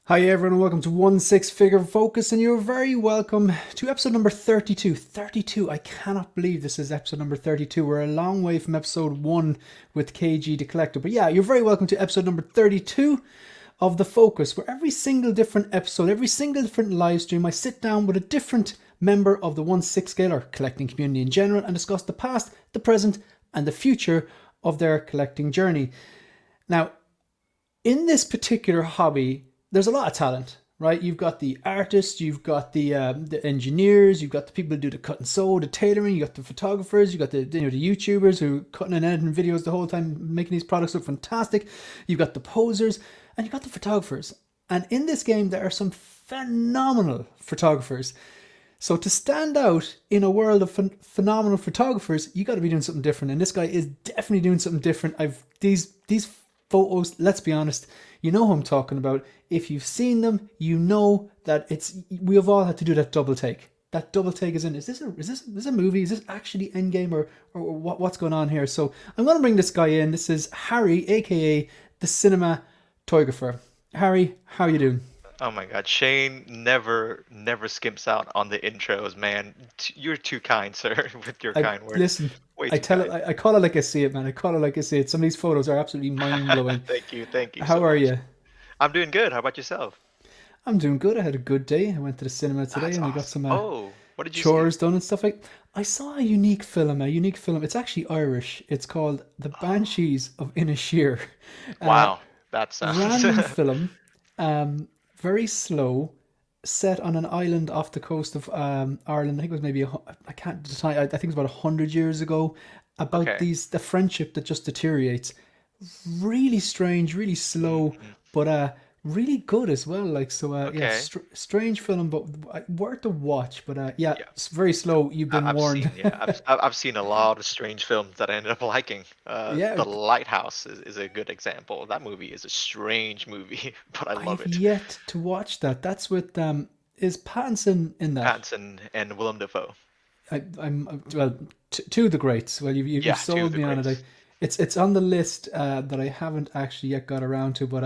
Hi everyone and welcome to One Six Figure Focus, and you're very welcome to episode number 32. 32, I cannot believe this is episode number 32. We're a long way from episode 1 with KG the Collector. But yeah, you're very welcome to episode number 32 of The Focus, where every single different episode, every single different live stream, I sit down with a different member of the 1/6 scale or collecting community in general and discuss the past, the present, and the future of their collecting journey. Now, in this particular hobby, there's a lot of talent, right? You've got the artists, you've got the engineers, you've got the people who do the cut and sew, the tailoring, you got the photographers, you got the the YouTubers who are cutting and editing videos the whole time, making these products look fantastic. You've got the posers, and you've got the photographers. And in this game, there are some phenomenal photographers. So to stand out in a world of phenomenal photographers, you got to be doing something different. And this guy is definitely doing something different. I've these photos. Let's be honest. You know who I'm talking about. If you've seen them, you know that we have all had to do that double take. That double take is in. Is this a movie? Is this actually Endgame or what's going on here? So I'm going to bring this guy in. This is Harry, aka the Cinematographer. Harry, how you doing? Oh my God, Shane never skimps out on the intros, man. You're too kind, sir, with your kind words. Listen, Way I too tell it. kind. I call it like I see it, man. I call it like I see it. Some of these photos are absolutely mind blowing. Thank you How so are much. you? I'm doing good. How about yourself? I'm doing good. I had a good day. I went to the cinema today That's and I got awesome. some Oh, what did you see? chores done and stuff like. I saw a unique film. A unique film. It's actually Irish. It's called The Oh, Banshees of Inisheer. Uh, wow, that sounds. Random film. Very slow. Set on an island off the coast of Ireland. I think it was maybe I can't decide. I think it was about 100 years ago. About Okay. the friendship that just deteriorates. Really strange, really slow, Hmm. but really good as well. Like so, yeah, Okay. strange film, but worth a watch. But yeah, Yeah. it's very slow. You've been I've warned. seen, yeah, I've seen a lot of strange films that I ended up liking. Yeah, The Lighthouse is a good example. That movie is a strange movie, but I love I've it. yet to watch that. That's with is Pattinson in that? Pattinson and Willem Dafoe. I'm well, two of the greats. Well, you've Yeah, two of sold the me on it. greats. It's on the list that I haven't actually yet got around to, but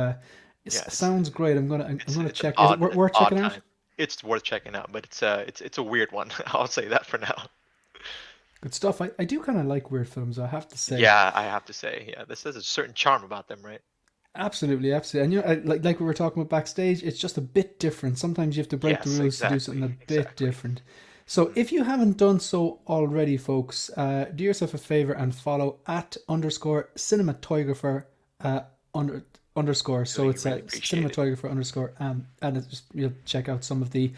it Yes, sounds great. I'm gonna it's an check. Is it worth odd checking out? time. It's worth checking out, but it's a weird one. I'll say that for now. Good stuff. I do kind of like weird films, I have to say. Yeah, I have to say, yeah, this has a certain charm about them, right? Absolutely, absolutely. And like we were talking about backstage, it's just a bit different. Sometimes you have to break the Yes, rules to do something exactly, a bit exactly. different. So if you haven't done so already, folks, do yourself a favor and follow at underscore cinematographer under underscore. So Really, it's really appreciate it. cinematographer underscore and it's just, you'll check out some of the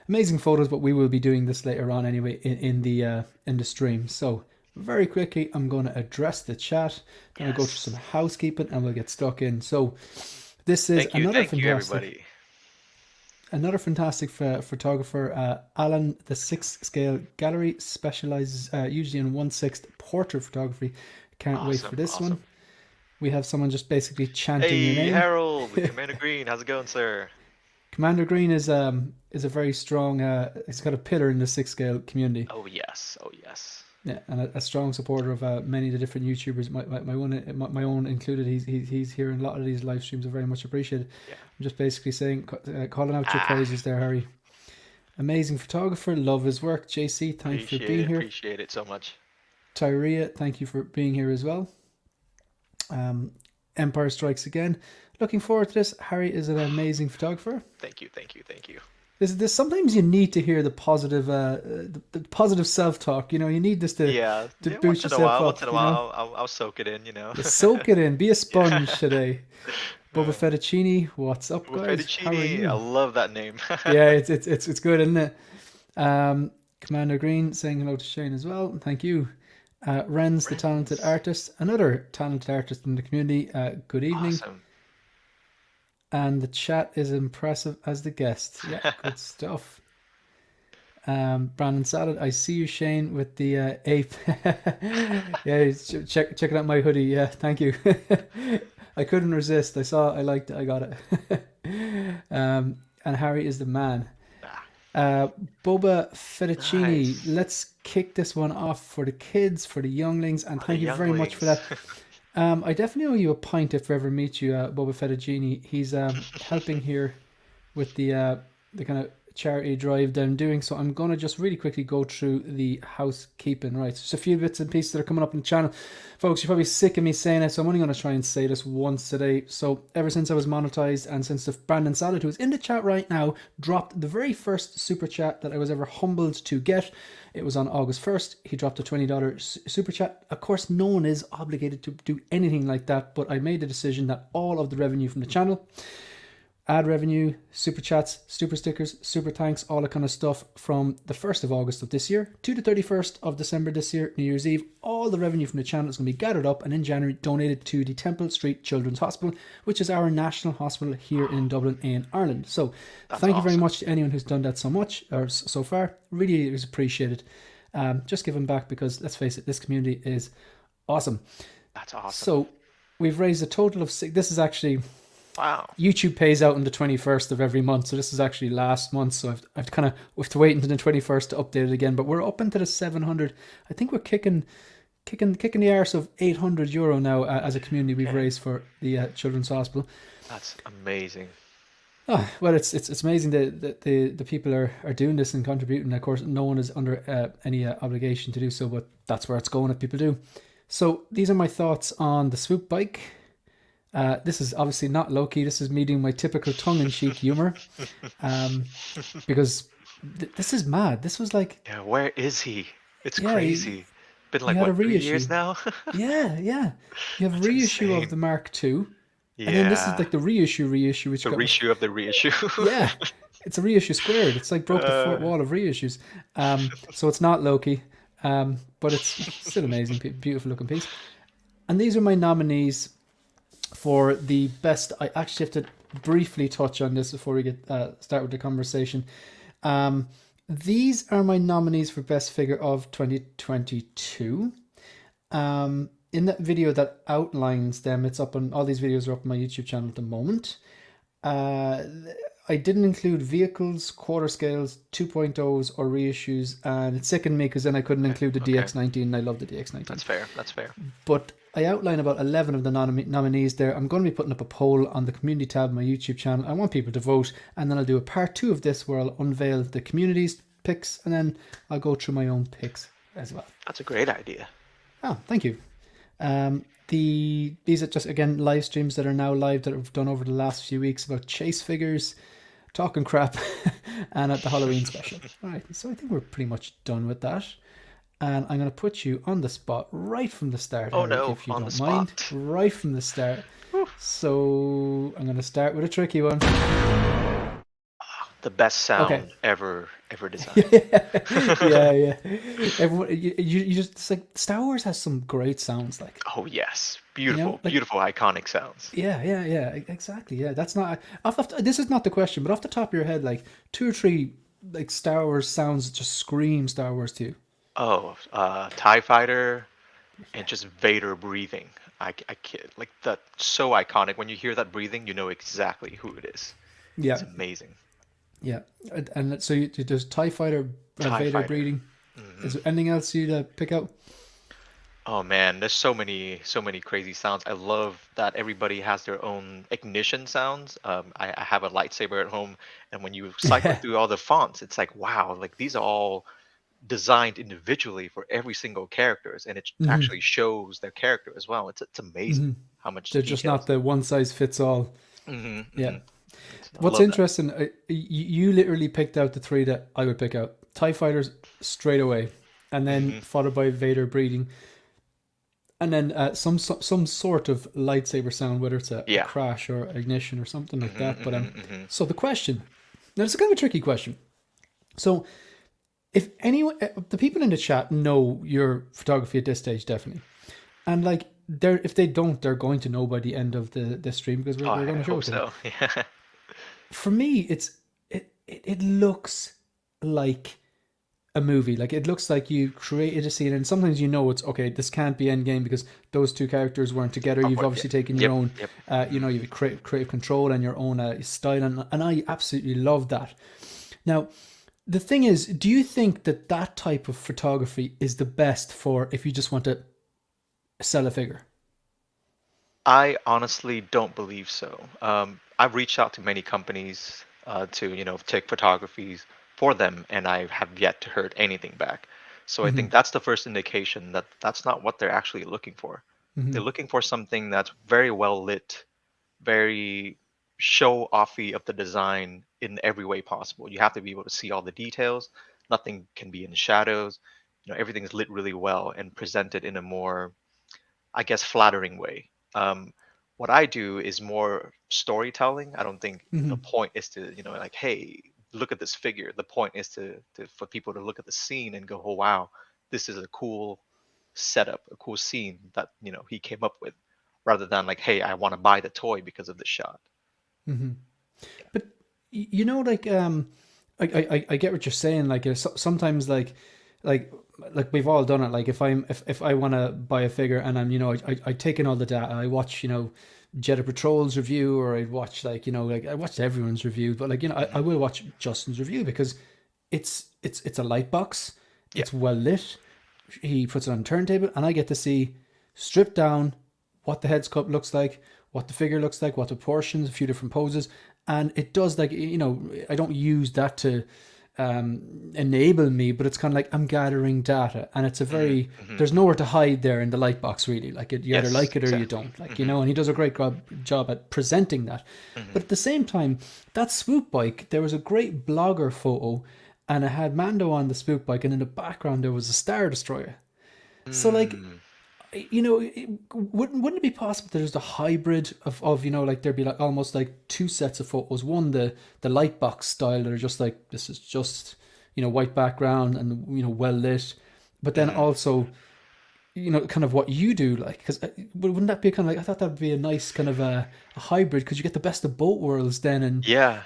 amazing photos. But we will be doing this later on anyway in the stream. So very quickly, I'm going to address the chat. Then I'll go through some Yes. housekeeping and we'll get stuck in. So this is Thank you, everybody. another fantastic photographer. Alan, the sixth scale gallery specializes usually in 1/6 portrait photography. Can't wait for Awesome, this one. awesome. We have someone just basically chanting your Hey, name. Harold, Commander Green, how's it going, sir? Commander Green is a very strong. It's got a pillar in the sixth scale community. Oh yes, oh yes. Yeah, and a strong supporter of many of the different YouTubers. My own included. He's here in a lot of these live streams. Are very much appreciated. Yeah. I'm just basically saying, calling out your Ah, praises there, Harry. Amazing photographer. Love his work. JC, thank you for being here. appreciate it so much. Tyria, thank you for being here as well. Um, Empire Strikes Again. Looking forward to this. Harry is an amazing photographer. Thank you, thank you, thank you. This sometimes you need to hear the positive, the positive self talk. You know, you need this Yeah, to yeah. boost yourself Once in up. a You know, while, I'll soak it in, you know. you soak it in. Be a Yeah. sponge today. Boba Uh, Fettuccine, what's up, With guys? How are fettuccine, I you? love that name. Yeah, it's good, isn't it? Commander Green saying hello to Shane as well. Thank you. Ren's the talented Friends, artist, another talented artist in the community. Good evening. awesome. And the chat is impressive as the guest. Yeah, good stuff. Brandon Salad, I see you, Shane, with the ape. Yeah, checking out my hoodie. Yeah, thank you. I couldn't resist. I liked it, I got it. And Harry is the man. Ah, Boba Fettuccine, nice. let's kick this one off for the kids, for the younglings, and For the thank you very much for younglings. that. I definitely owe you a pint if I ever meet you, Boba Fettuccine. He's helping here. with the kind of charity drive that I'm doing. So I'm going to just really quickly go through the housekeeping, right? Just a few bits and pieces that are coming up on the channel. Folks, you're probably sick of me saying it, so I'm only going to try and say this once today. So ever since I was monetized and since the Brandon Salad, who is in the chat right now, dropped the very first super chat that I was ever humbled to get. It was on August 1st. He dropped a $20 super chat. Of course, no one is obligated to do anything like that, but I made the decision that all of the revenue from the channel, ad revenue, super chats, super stickers, super thanks, all that kind of stuff from the 1st of August of this year to the 31st of December this year, New Year's Eve, all the revenue from the channel is going to be gathered up and in January donated to the Temple Street Children's Hospital, which is our national hospital here in Dublin in Ireland. So thank you very much to anyone who's done that so much or so far. Really is appreciated. Just giving back because let's face it, this community is awesome. That's awesome. So we've raised a total of this is actually, wow. YouTube pays out on the 21st of every month, so this is actually last month. So I've to wait until the 21st to update it again. But we're up into the 700. I think we're kicking the arse of €800 now as a community we've raised for the Children's Hospital. That's amazing. Oh, well, it's amazing that the people are doing this and contributing. Of course, no one is under any obligation to do so, but that's where it's going if people do. So these are my thoughts on the swoop bike. This is obviously not low-key. This is me doing my typical tongue-in-cheek humor. Because this is mad. This was like... Yeah, where is he? It's crazy. Been like, what, 3 years now? Yeah. You have a reissue insane. of the Mark II. Yeah. And then this is like the reissue. Which the reissue of the reissue. Yeah. It's a reissue squared. It's like broke the fourth wall of reissues. So it's not low-key. But it's still amazing. Beautiful looking piece. And these are my nominees for the best. I actually have to briefly touch on this before we get start with the conversation. These are my nominees for best figure of 2022. In that video that outlines them, it's up on all these videos are up on my YouTube channel at the moment. I didn't include vehicles, quarter scales, 2.0s, or reissues, and it sickened me because then I couldn't include the DX19, and I love the DX19. That's fair. But I outline about 11 of the nominees there. I'm going to be putting up a poll on the community tab of my YouTube channel. I want people to vote, and then I'll do a part 2 of this where I'll unveil the community's picks, and then I'll go through my own picks as well. That's a great idea. Oh, thank you. These are just, again, live streams that are now live that I've done over the last few weeks about chase figures, talking crap, and at the Halloween special. All right, so I think we're pretty much done with that. And I'm going to put you on the spot right from the start. Oh, Harry, no, if you on don't the mind. spot. Right from the start. So I'm going to start with a tricky one. The best sound ever designed. yeah. Everyone, you just, it's like Star Wars has some great sounds. Like, oh yes, beautiful, you know, like, beautiful, iconic sounds. Yeah, exactly. Yeah, that's not. This is not the question, but off the top of your head, like 2 or 3 like Star Wars sounds that just scream Star Wars to you. Oh, TIE Fighter, and just Vader breathing. I kid, like that's so iconic. When you hear that breathing, you know exactly who it is. Yeah, it's amazing. Yeah, and so there's TIE Fighter, Vader breathing. Mm-hmm. Is there anything else you'd pick out? Oh man, there's so many crazy sounds. I love that everybody has their own ignition sounds. I have a lightsaber at home, and when you cycle through all the fonts, it's like wow, like these are all designed individually for every single characters, and it actually shows their character as well. It's amazing how much they're just not the one size fits all. Yeah. What's interesting, you literally picked out the 3 that I would pick out. TIE Fighters straight away, and then followed by Vader breathing, and then some sort of lightsaber sound, whether it's a crash or ignition or something like that. But so the question, now it's kind of a tricky question. So if anyone, the people in the chat know your photography at this stage, definitely, and like if they don't, they're going to know by the end of the stream because we're going to show it to them. Yeah. For me, it looks like a movie. Like it looks like you created a scene, and sometimes you know it's okay. This can't be Endgame because those 2 characters weren't together. You've obviously taken your own, you've creative control and your own style, and I absolutely love that. Now, the thing is, do you think that type of photography is the best for if you just want to sell a figure? I honestly don't believe so. I've reached out to many companies to take photographies for them, and I have yet to heard anything back. So I Hmm. think that's the first indication that that's not what they're actually looking for. Hmm. They're looking for something that's very well lit, very show offy of the design in every way possible. You have to be able to see all the details. Nothing can be in shadows. Everything's lit really well and presented in a more, I guess, flattering way. What I do is more storytelling. I don't think the Hmm. point is to, like, hey, look at this figure. The point is to for people to look at the scene and go, oh wow, this is a cool setup, a cool scene that he came up with, rather than like, hey, I want to buy the toy because of the shot. Hmm. But like I get what you're saying. Like sometimes like like we've all done it. Like if I want to buy a figure and I'm I take in all the data. I watch Jedi Patrol's review, or I'd watch like I watched everyone's review, but like I Hmm. will watch Justin's review because it's a light box. Yeah. It's well lit. He puts it on a turntable, and I get to see stripped down what the head sculpt looks like, what the figure looks like, what the proportions, a few different poses, and it does like I don't use that to enable me, but it's kind of like I'm gathering data, and it's a Hmm. very Hmm. there's nowhere to hide there in the light box really. Like you either Yes, like it or you exactly. don't, like Hmm. and he does a great job at presenting that. Hmm. But at the same time, that swoop bike, there was a great blogger photo, and it had Mando on the swoop bike, and in the background there was a Star Destroyer. So like Mm. wouldn't it be possible that there's a hybrid of like there'd be like almost like two sets of photos, one the light box style that are just like this is just white background and well lit, but then Hmm. also kind of what you do, like because wouldn't that be kind of like I thought that'd be a nice kind of a hybrid because you get the best of both worlds then, and Yeah,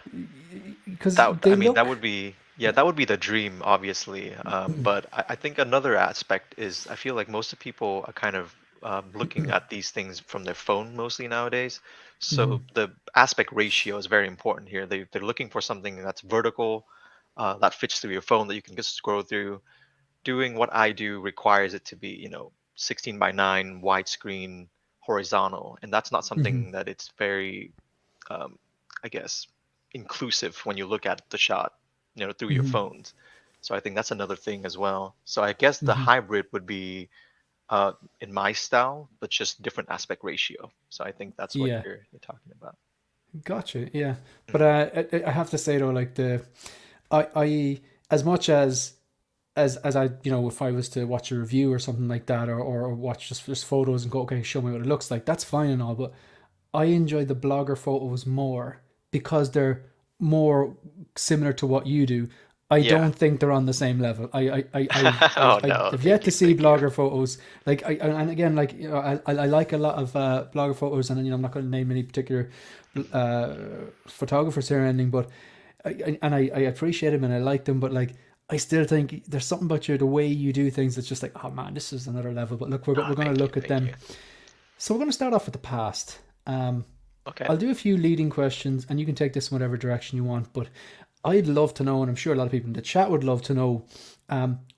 because I they mean, that look. would be, yeah, that would be the dream, obviously. But I think another aspect is I feel like most of people are kind of looking at these things from their phone mostly nowadays. Mhm, So the aspect ratio is very important here. They're looking for something that's vertical, that fits through your phone that you can just scroll through. Doing what I do requires it to be, 16 by 9 widescreen horizontal, and that's not mhm, something that it's very, um, I guess, inclusive when you look at the shot, through your mhm, phones. So I think that's another thing as well. So I guess the mhm. hybrid would be in my style, but just different aspect ratio. So I think that's what Yeah, you're talking about. gotcha. Yeah, but Mhm. I have to say though, like I as much as I if I was to watch a review or something like that, or watch just photos and go, okay, show me what it looks like, that's fine and all, but I enjoy the blogger photos more because they're more similar to what you do. I Yeah. don't think they're on the same level. Oh no, I've yet thank to you, see thank you. blogger photos. Like and again, like I like a lot of blogger photos, and I'm not going to name any particular Mhm. uh, photographers here or anything, but I appreciate them and I like them, but like I still think there's something about you, the way you do things, that's just like, oh man, this is another level. But look, Oh, we're going to thank you, look at thank them. you. So we're going to start off with the past. Um, Okay. I'll do a few leading questions, and you can take this in whatever direction you want. But I'd love to know, and I'm sure a lot of people in the chat would love to know,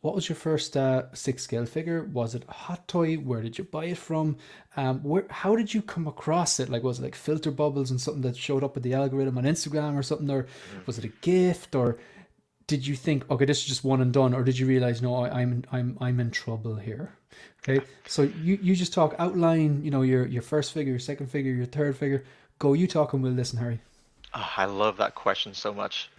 what was your first six scale figure? Was it a hot toy? Where did you buy it from? How did you come across it? Like, was it like filter bubbles and something that showed up with the algorithm on Instagram or something, or Mhm. was it a gift, or did you think, okay, this is just one and done, or did you realize, no, I'm in trouble here? Okay. Okay, so you just talk, outline, your first figure, your second figure, your third figure. Go, you talk, and we'll listen, Harry. I love that question so much.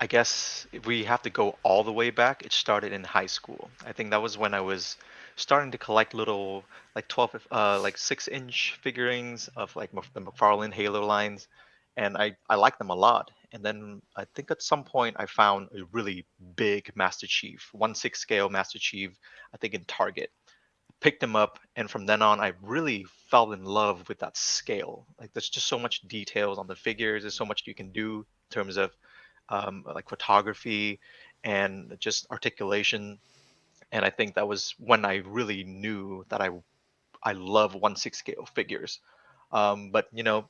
I guess if we have to go all the way back, it started in high school. I think that was when I was starting to collect little like 12, like 6-inch figurines of like the McFarlane Halo lines, and I liked them a lot. And then I think at some point I found a really big Master Chief, 1/6 scale Master Chief, I think in Target. Picked them up, and from then on I really fell in love with that scale. Like there's just so much details on the figures, there's so much you can do in terms of like photography and just articulation. And I think that was when I really knew that I love 1/6 scale figures. But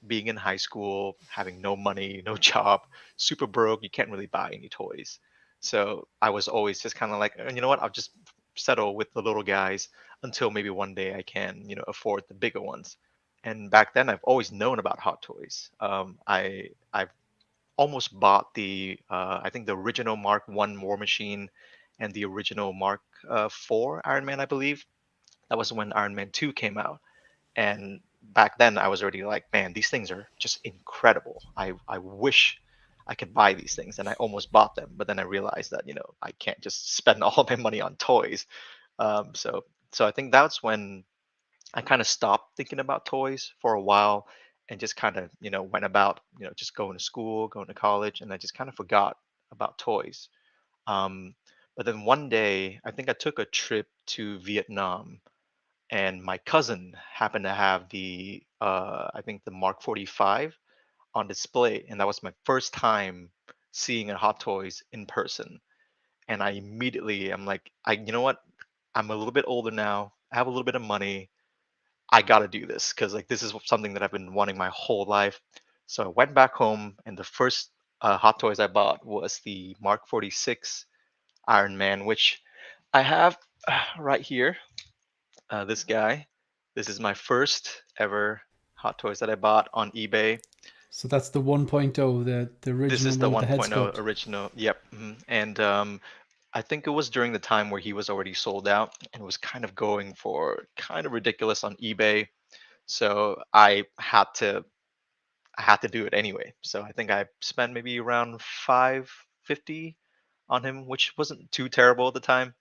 being in high school, having no money, no job, super broke, you can't really buy any toys. So I was always just kind of like, you know what, I'll just settle with the little guys until maybe one day I can, afford the bigger ones. And back then, I've always known about Hot Toys. I've almost bought the I think the original Mark One War Machine and the original Mark Four Iron Man, I believe. That was when Iron Man 2 came out. And back then I was already like, man, these things are just incredible. I wish I could buy these things, and I almost bought them, but then I realized that I can't just spend all my money on toys. So I think that's when I kind of stopped thinking about toys for a while, and just kind of went about just going to school, going to college, and I just kind of forgot about toys. Um, but then one day I think I took a trip to Vietnam, and my cousin happened to have the I think the Mark 45 on display, and that was my first time seeing a Hot Toys in person. And I immediately I'm like, you know what? I'm a little bit older now. I have a little bit of money. I got to do this because like this is something that I've been wanting my whole life. So I went back home, and the first Hot Toys I bought was the Mark 46 Iron Man, which I have right here. This guy. This is my first ever Hot Toys that I bought on eBay. So that's the 1.0, the This original is the one with the head 1.0 sculpt. original. Yep. And I think it was during the time where he was already sold out and was kind of going for kind of ridiculous on eBay. So I had to do it anyway. So I think I spent maybe around 550 on him, which wasn't too terrible at the time,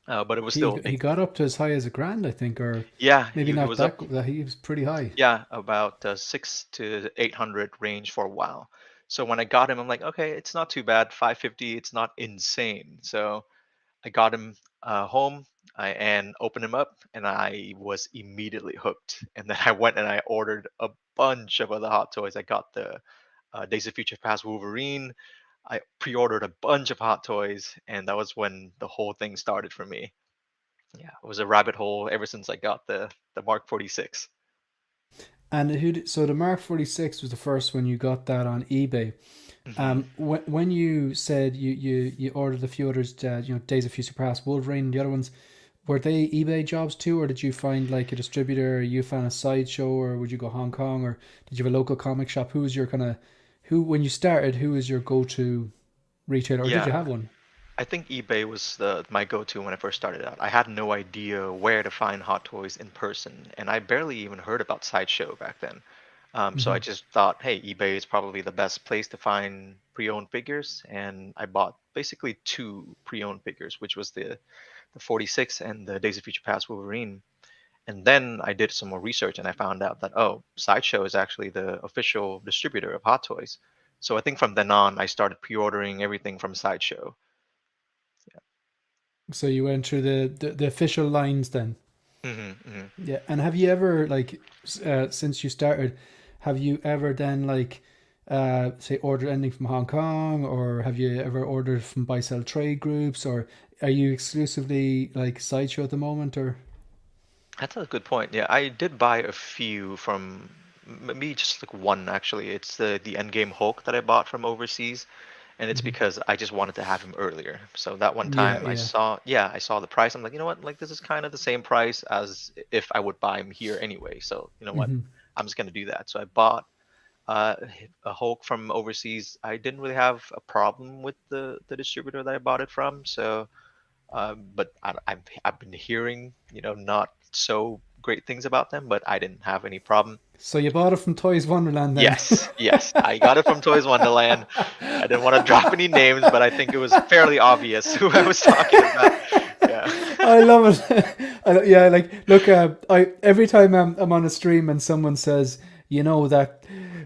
but it was He still he got up to as high as a grand, I think, or yeah. maybe He not was up. that. He was pretty high. Yeah, about 6 to 800 range for a while. So when I got him, I'm like, okay, it's not too bad. 550, it's not insane. So I got him home, and opened him up, and I was immediately hooked. And then I went and I ordered a bunch of other Hot Toys. I got the Days of Future Past Wolverine. I pre-ordered a bunch of Hot Toys, and that was when the whole thing started for me. Yeah, it was a rabbit hole ever since I got the Mark 46. And so the Mark 46 was the first one you got that on eBay. Hmm. When you said you ordered a few others, Days of Future Past, Wolverine, and the other ones, were they eBay jobs too, or did you find like a distributor? Or you found a sideshow, or would you go Hong Kong, or did you have a local comic shop? Who was your kind of who when you started? Who was your go to retailer, or did you Yeah, have one? I think eBay was the my go-to when I first started out. I had no idea where to find Hot Toys in person, and I barely even heard about Sideshow back then. So I Hmm. just thought, hey, eBay is probably the best place to find pre-owned figures, and I bought basically two pre-owned figures, which was the 46 and the Days of Future Past Wolverine. And then I did some more research, and I found out that Sideshow is actually the official distributor of Hot Toys. So I think from then on, I started pre-ordering everything from Sideshow. So you went through the official lines then. Hmm. Hmm. Yeah, and have you ever like since you started, have you ever then like say ordered anything from Hong Kong, or have you ever ordered from buy sell trade groups, or are you exclusively like sideshow at the moment, or That's a good point. Yeah, I did buy a few from maybe just like one actually. It's the Endgame Hulk that I bought from overseas, and it's Mhm. because I just wanted to have him earlier. So that one Yeah, time yeah. I saw the price. I'm like, you know what? Like this is kind of the same price as if I would buy him here anyway. So you know what? Hmm. I'm just gonna do that. So I bought uh, a Hulk from overseas. I didn't really have a problem with the distributor that I bought it from. So but I've been hearing, not so great things about them, but I didn't have any problem. So you bought it from Toys Wonderland then? Yes, yes, I got it from Toys Wonderland. I didn't want to drop any names, but I think it was fairly obvious who I was talking about. Yeah. I love it. Yeah, like look, I every time I'm on a stream and someone says,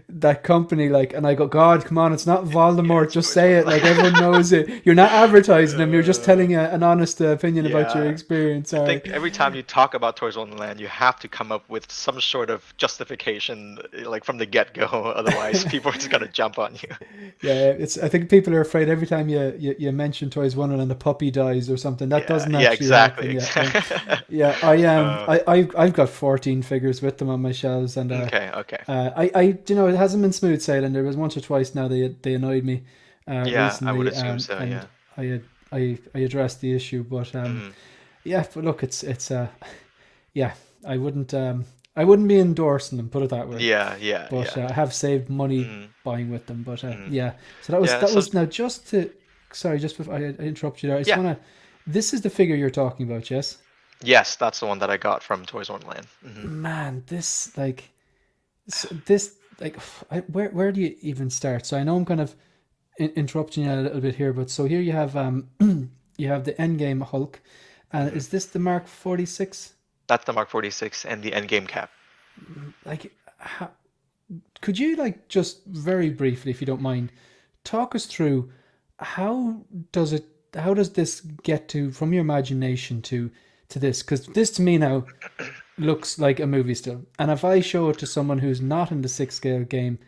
that company, like, and I go, God, come on, it's not Yeah, Voldemort, it's just Toys say it. Wonderland. Like everyone knows it. You're not advertising them. You're just Uh, telling an honest opinion about your yeah. experience. I Sorry. think every time you talk about Toys Wonderland, you have to come up with some sort of justification, like from the get-go. Otherwise, people are just gonna jump on you. Yeah, it's. I think people are afraid every time you mention Toys Wonderland, a puppy dies or something. That Yeah, doesn't yeah, actually exactly, happen. Yeah, exactly. yeah. Uh, I've got 14 figures with them on my shelves, and okay, okay. it hasn't been smooth sailing. There was once or twice now they annoyed me, Yeah, I would recently, assume so, and yeah. I had I addressed the issue, but Hmm. yeah, but look, it's yeah, I wouldn't. I wouldn't be endorsing them, put it that way. Yeah, yeah, But yeah. I have saved money Mm, buying with them. But mm. yeah, so that was Yeah, so now just to sorry, just before I interrupt you there. I just yeah. want to. This is the figure you're talking about, yes? Yes, that's the one that I got from Toys Wonderland. Man, this like where do you even start? So I know I'm kind of interrupting you a little bit here, but so here you have you have the Endgame Hulk, and Hmm. is this the Mark 46? That's the Mark 46 and the Endgame cap. Like, could you like just very briefly, if you don't mind, talk us through how does it how does this get to from your imagination to this? Because this to me now looks like a movie still, and if I show it to someone who's not in the six scale game,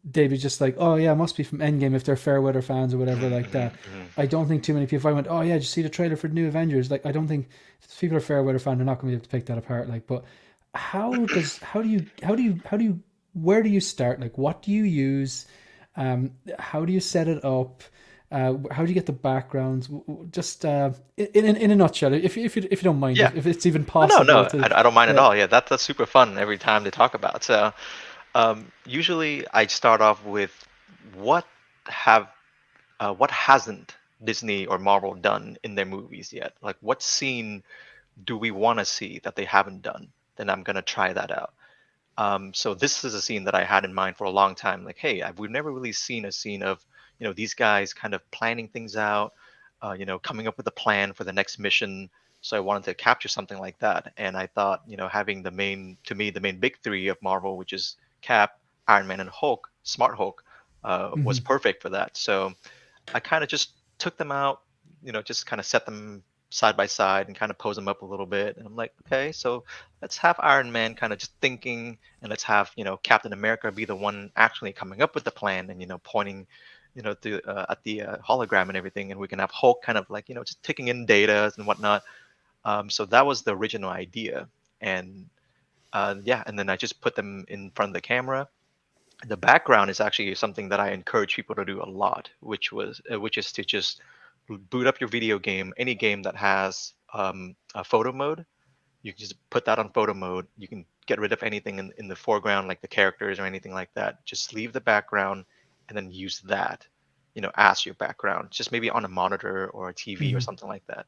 they'd be just like, oh yeah, it must be from Endgame if they're Fairweather fans or whatever Hmm, like hmm, that. hmm. I don't think too many people. If I went, oh yeah, did you see the trailer for the new Avengers? Like, I don't think if people are Fairweather fan, they're not going to be able to pick that apart. Like, but how do you where do you start? Like, what do you use? How do you set it up? How do you get the backgrounds? Just in a nutshell, if you don't mind, Yeah. if it's even Oh, no, possible no, to, I don't mind at yeah. all. Yeah, that's super fun every time to talk about. So, usually I start off with what have what hasn't Disney or Marvel done in their movies yet? Like, what scene do we want to see that they haven't done? Then I'm gonna try that out. So this is a scene that I had in mind for a long time. Like, hey, we've never really seen a scene of, these guys kind of planning things out, coming up with a plan for the next mission. So I wanted to capture something like that. And I thought, having to me, the main big three of Marvel, which is Cap, Iron Man, and Hulk, Smart Hulk, was Hmm. perfect for that. So I kind of just took them out, just kind of set them side by side and kind of pose them up a little bit. And I'm like, okay, so let's have Iron Man kind of just thinking, and let's have Captain America be the one actually coming up with the plan and pointing, at the hologram and everything, and we can have Hulk kind of like just taking in data and whatnot. So that was the original idea, and yeah, and then I just put them in front of the camera. The background is actually something that I encourage people to do a lot, which is to just boot up your video game, any game that has a photo mode. You can just put that on photo mode. You can get rid of anything in the foreground, like the characters or anything like that. Just leave the background and then use that, as your background, just maybe on a monitor or a TV or Hmm. something like that.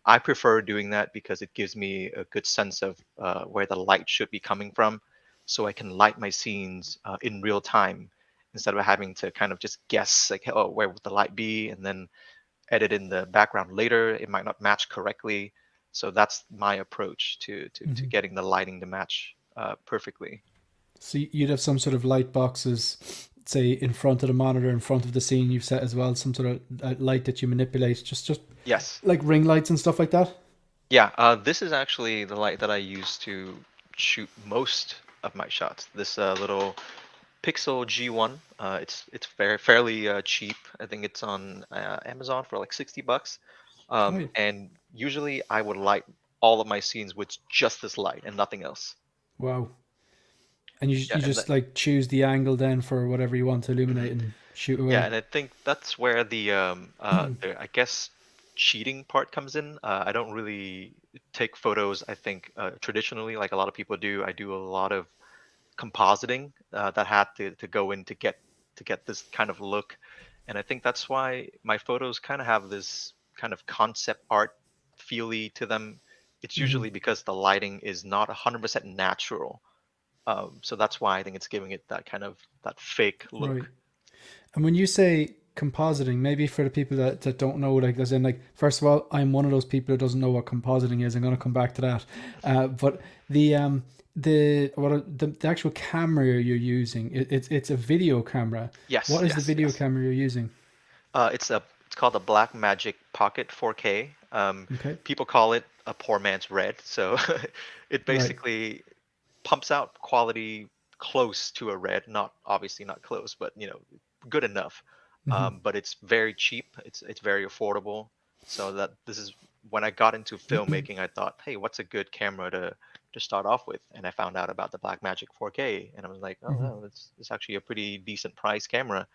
I prefer doing that because it gives me a good sense of where the light should be coming from, so I can light my scenes in real time instead of having to kind of just guess like, oh, where would the light be, and then edit in the background later. It might not match correctly. So that's my approach to Hmm. getting the lighting to match perfectly. So you'd have some sort of light boxes, say in front of the monitor, in front of the scene you've set as well, some sort of light that you manipulate, just Yes. like ring lights and stuff like that. Yeah. This is actually the light that I use to shoot most of my shots. This little Pixel G1. It's fairly cheap. I think it's on Amazon for like $60. Oh, yeah. And usually I would light all of my scenes with just this light and nothing else. Wow. And Yeah, you and just like choose the angle then for whatever you want to illuminate mhm. and shoot Yeah, away. and I think that's where the I guess cheating part comes in. I don't really take photos, I think, traditionally like a lot of people do. I do a lot of compositing that had to go in to get this kind of look, and I think that's why my photos kind of have this kind of concept art feely to them. It's Hmm. usually because the lighting is not 100% natural. So that's why I think it's giving it that kind of that fake Right. look. And when you say compositing, maybe for the people that don't know, like, as in, like, first of all, I'm one of those people who doesn't know what compositing is. I'm going to come back to that. But the actual camera you're using, it's a video camera. Yes, What is the yes, video yes. camera you're using? It's called the Black Magic Pocket 4K. Okay. People call it a poor man's red. So it Right. basically pumps out quality close to a red, not obviously not close, but good enough. Hmm. But it's very cheap. It's very affordable. So that this is when I got into filmmaking, I thought, hey, what's a good camera to start off with? And I found out about the Blackmagic 4K, and I was like, oh, Hmm. wow, it's actually a pretty decent price camera.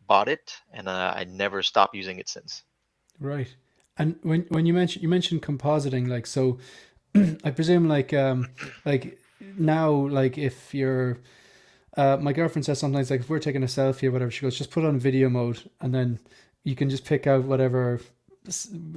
Bought it, and I never stopped using it since. Right. And when you mentioned compositing, like, so I presume like now, like if you're, my girlfriend says sometimes, like if we're taking a selfie or whatever, she goes, just put on video mode, and then you can just pick out whatever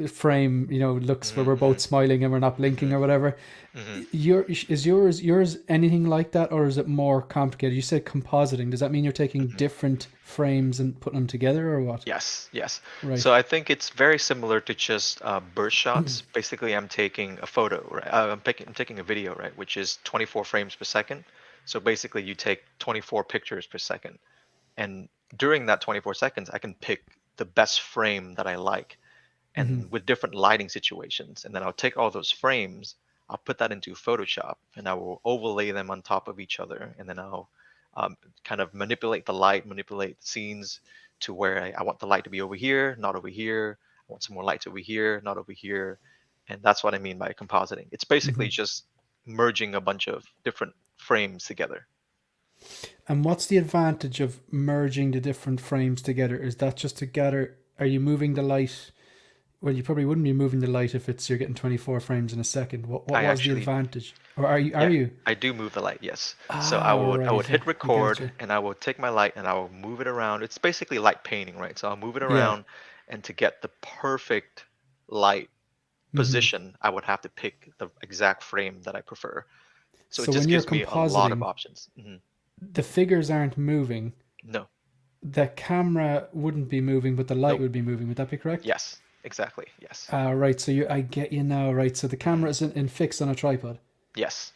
frame looks where we're Mm-hmm, both smiling and we're not blinking mm-hmm, or whatever. mm-hmm. Yours anything like that, or is it more complicated? You said compositing. Does that mean you're taking Mm-hmm. different frames and putting them together, or what? Yes, yes. Right. So I think it's very similar to just burst shots. Basically, I'm taking a photo, right? I'm taking a video, right, which is 24 frames per second. So basically, you take 24 pictures per second, and during that 24 seconds, I can pick the best frame that I like, Hmm. and with different lighting situations. And then I'll take all those frames, I'll put that into Photoshop, and I will overlay them on top of each other. And then I'll kind of manipulate the light, manipulate the scenes to where I want the light to be over here, not over here. I want some more lights over here, not over here. And that's what I mean by compositing. It's basically Hmm. just merging a bunch of different frames together. And what's the advantage of merging the different frames together? Is that just to gather? Are you moving the light? Well, you probably wouldn't be moving the light if it's you're getting 24 frames in a second. What I was the actually advantage? Or are you? Are Yeah, you? I do move the light, yes. So Ah, I right. would hit I got record you. and I will take my light and I will move it around. It's basically light painting, right? So I'll move it Yeah. around, and to get the perfect light Hmm. position, I would have to pick the exact frame that I prefer. So it So just when you're gives me a lot of compositing, options. the figures aren't moving. No. The camera wouldn't be moving, but the light Nope. would be moving. Would that be correct? Yes. Exactly. Yes. Right. So I get you now. Right. So the camera hmm is in fixed on a tripod, Yes.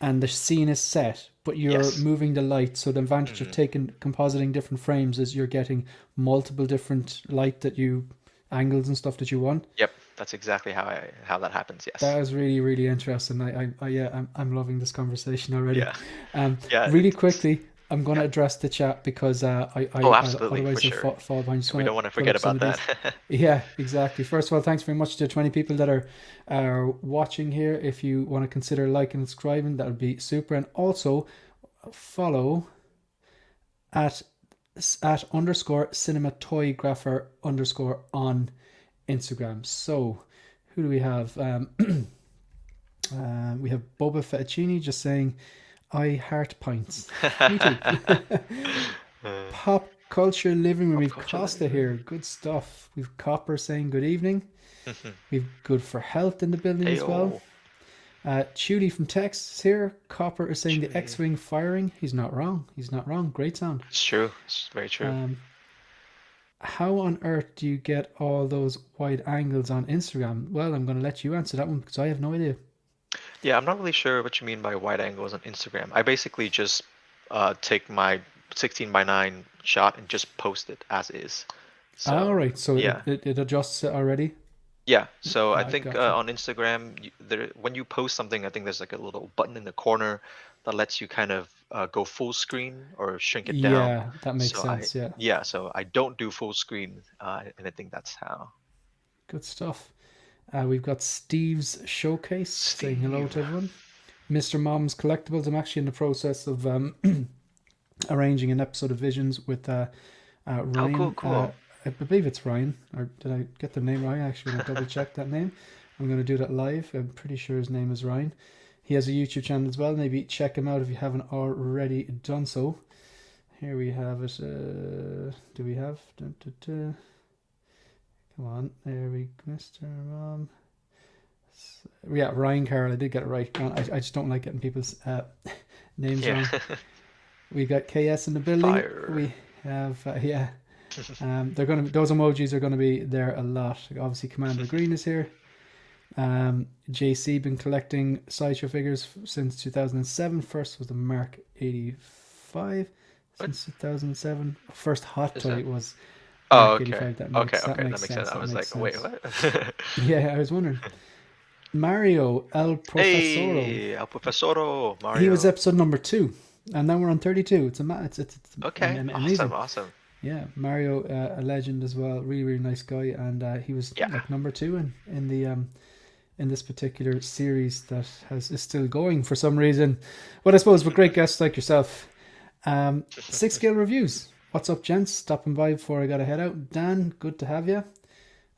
and the scene is set, but you're Yes. moving the light. So the advantage of hmm taking compositing different frames is you're getting multiple different light that you angles and stuff that you want. Yep. That's exactly how that happens. Yes. That is really, really interesting. Yeah, I'm loving this conversation already. Yeah. Yeah. Really It's quickly, I'm going to yeah. address the chat because Oh, I absolutely, for otherwise I'll sure. fall behind. Just We want to don't want to put forget up some about of that. these. Yeah, exactly. First of all, thanks very much to the 20 people that are watching here. If you want to consider liking and subscribing, that would be super. And also follow at underscore cinematographer underscore on Instagram. So who do we have? We have Boba Fettuccine just saying, I heart pints. Me too. Pop culture living room. Pop We've culture Costa living room. here. Good stuff. We've Copper saying good evening. We've good for health in the building as well. Ayo, Chuli from Texas here. Copper is saying the Chile. X-wing firing. He's not wrong. He's not wrong. Great sound. It's true. It's very true. Um, how on earth do you get all those wide angles on Instagram? Well, I'm going to let you answer that one because I have no idea. Yeah, I'm not really sure what you mean by wide angles on Instagram. I basically just take my 16 by 9 shot and just post it as is. All So right, so yeah, it adjusts it already. yeah. So I I think got you. on Instagram, when you post something, I think there's like a little button in the corner that lets you kind of go full screen or shrink it down. Yeah, that makes So sense. Yeah, so I don't do full screen, and I think that's how. good stuff. We've got Steve's showcase saying hello Steve. to everyone. Mr. Mom's Collectibles. I'm actually in the process of arranging an episode of Visions with Oh, cool, Ryan. cool. I believe it's Ryan, or did I get the name right? Actually, want to double check that name. I'm going to do that live. I'm pretty sure his name is Ryan. He has a YouTube channel as well. Maybe check him out if you haven't already done so. Here we have it. Do we have? Dun, dun, dun. Come on, there we go, Mr. Mom. Yeah, Ryan Carroll. I did get it right. I just don't like getting people's names Yeah. wrong. We got KS in the building. Fire. We have yeah. They're gonna those emojis are gonna be there a lot. Obviously, Commander Green is here. JC been collecting sideshow figures since 2007. First was the Mark 85 What since 2007. First hot is toy that? was Oh, Mark okay. 85. That Okay, makes okay. That makes sense. sense. I That was makes like, wait, sense. what? Yeah, I was wondering. Mario El Profesoro. Hey, El Profesoro, He was Mario. episode number 2, and now we're on 32. It's Okay, awesome, amazing. awesome. Yeah, Mario, a legend as well. Really, really nice guy, and he was Yeah. like number 2 in the in this particular series that is still going for some reason. But I suppose with great guests like yourself. Six Scale Reviews. What's up, gents? Stopping by before I got to head out. Dan, good to have you.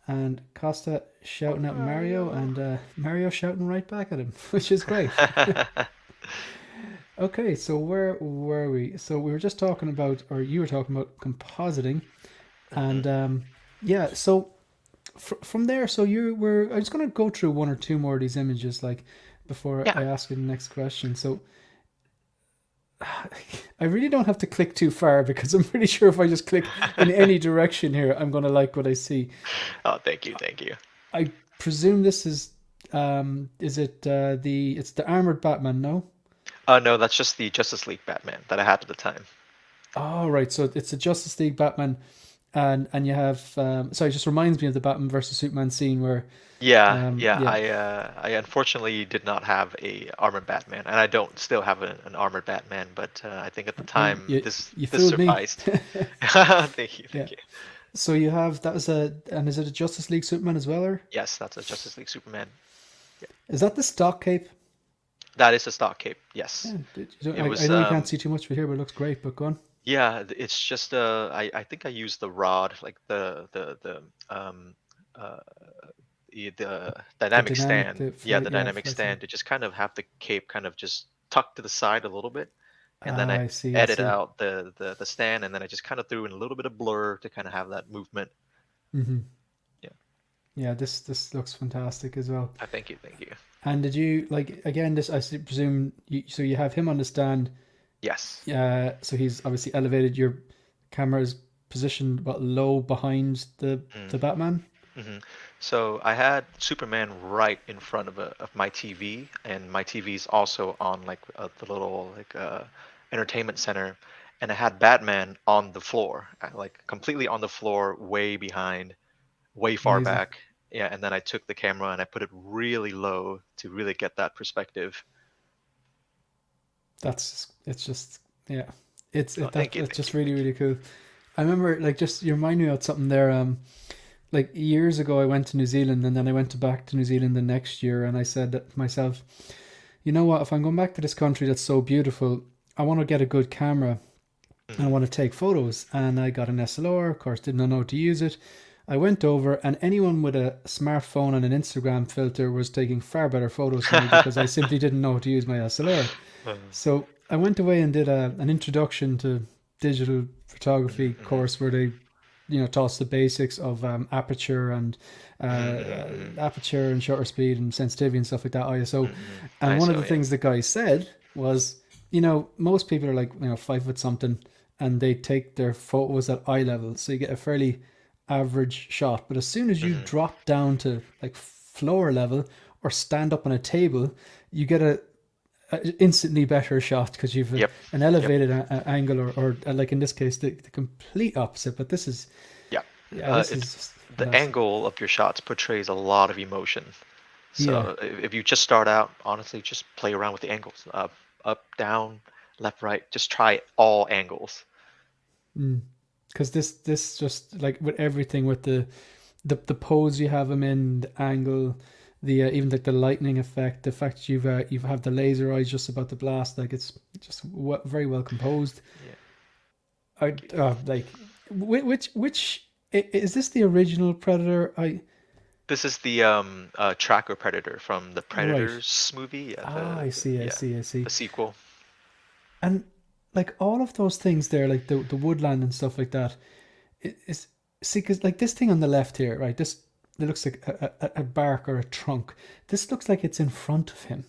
And Costa shouting at Mario, Mario. and Mario shouting right back at him, which is great. Okay, so where were we? So we were just talking about, or you were talking about compositing, Hmm. and yeah. So from there, so you were. I'm just gonna go through one or two more of these images, like before Yeah. I ask you the next question. So I really don't have to click too far because I'm pretty sure if I just click in any direction here, I'm gonna like what I see. Oh, thank you, thank you. I presume this is it it's the armored Batman? No. No, that's just the Justice League Batman that I had at the time. Oh, right. So it's a Justice League Batman, and you have sorry, it just reminds me of the Batman versus Superman scene where Yeah, yeah. yeah, I unfortunately did not have a armored Batman, and I don't still have an armored Batman. But I think at the well, time you this fooled me. sufficed. Thank you, Yeah. thank you. So you have that was a and is it a Justice League Superman as well, or Yes, that's a Justice League Superman. Yeah, is that the stock cape? that is a stock cape. Yes, Yeah, it I was. know you can't see too much of it here, but it looks great. But go on. Yeah, it's just I think I used the rod, like the uh the The dynamic dynamic, stand. the Yeah, flight, the yeah, dynamic flight stand. stand to just kind of have the cape kind of just tucked to the side a little bit, and then Ah, I I see, I edit see. out the stand, and then I just kind of threw in a little bit of blur to kind of have that movement. Hmm. Yeah. Yeah, this looks fantastic as well. Thank you, thank you. And did you like again? This presume you, so you have him on the stand. Yes. So he's obviously elevated. Your camera is positioned but low behind the Batman. Mm-hmm. So I had Superman right in front of my TV, and my TV is also on like the little like entertainment center, and I had Batman on the floor, like completely on the floor, way behind, way far Amazing. back. Yeah, and then I took the camera and I put it really low to really get that perspective. That's it's just yeah. Oh, thank you, That's thank just you, really thank you. really cool. I remember like just you remind me of something there. Like years ago, I went to New Zealand and then I went back to New Zealand the next year, and I said to myself, you know what? If I'm going back to this country that's so beautiful, I want to get a good camera and I Hmm. want to take photos. And I got an SLR, of course, didn't know how to use it. I went over, and anyone with a smartphone and an Instagram filter was taking far better photos than me because I simply didn't know how to use my SLR. So I went away and did an introduction to digital photography Hmm. course where they, taught us the basics of Hmm. Hmm. aperture and shutter speed and sensitivity and stuff like that, ISO. Hmm. And one of ISO, the yeah. things the guy said was, most people are like, 5 foot something, and they take their photos at eye level, so you get a fairly average shot. But as soon as you Hmm. drop down to like floor level or stand up on a table, you get a instantly better shot because you've Yep. an Yep. elevated angle, or like in this case, the complete opposite. But this is, Yeah. yeah, this It's is just the fantastic. angle of your shots portrays a lot of emotion. Yeah. So if you just start out, honestly, just play around with the angles. Up, down, left, right. Just try all angles. Because this just like with everything with the pose you have them in, the angle, the even like the lightning effect, the fact you've have the laser eyes just about to blast, like it's just very well composed. Yeah. I Thank you. like which is this the original Predator? I This is the tracker predator from the Right. Predators movie. Yeah, Ah, I see, I yeah, see, I see. the sequel. And like all of those things there, like the woodland and stuff like that, is see because like this thing on the left here, right? This it looks like a bark or a trunk. This looks like it's in front of him.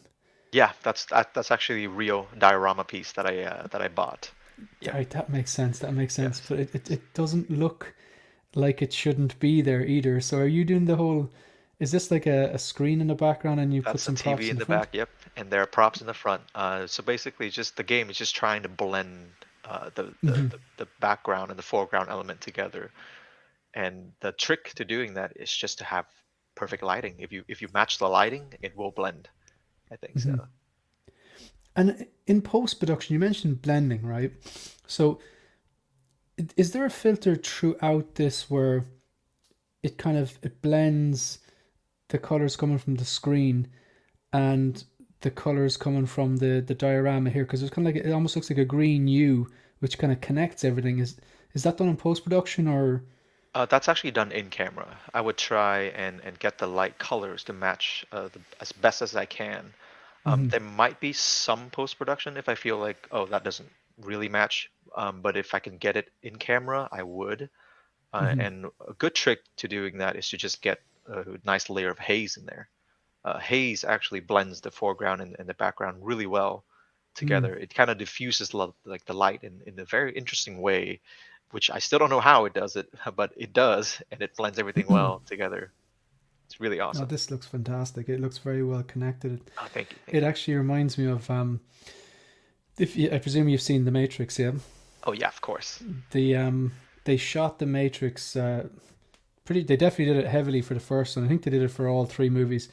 Yeah, that's actually a real diorama piece that I bought. Yeah. Right, that makes sense. That makes sense. Yes. But it doesn't look like it shouldn't be there either. So are you doing the whole? Is this like a screen in the background and you put That's the some TV props in in the the front? back, yep, and there are props in the front. So basically, just the game is just trying to blend the background and the foreground element together. And the trick to doing that is just to have perfect lighting. If you match the lighting, it will blend. I think so. And in post production, you mentioned blending, right? So is there a filter throughout this where it blends the colors coming from the screen and the colors coming from the diorama here? Because it's kind of like it almost looks like a green U, which kind of connects everything. Is that done in post production or? That's actually done in camera. I would try and get the light colors to match as best as I can. Hmm. There might be some post production if I feel like, oh, that doesn't really match. But if I can get it in camera, I would. Hmm. And a good trick to doing that is to just get a nice layer of haze in there. Haze actually blends the foreground and the background really well Mm. together. It kind of diffuses like the light in a very interesting way, which I still don't know how it does it, but it does, and it blends everything well together. It's really No, awesome. this looks fantastic. It looks very well connected. Oh, thank you, It thank you. actually reminds me of if you, I presume you've seen The Matrix, yeah? Oh yeah, of course. The they shot The Matrix pretty. They definitely did it heavily for the first one. I think they did it for all three movies,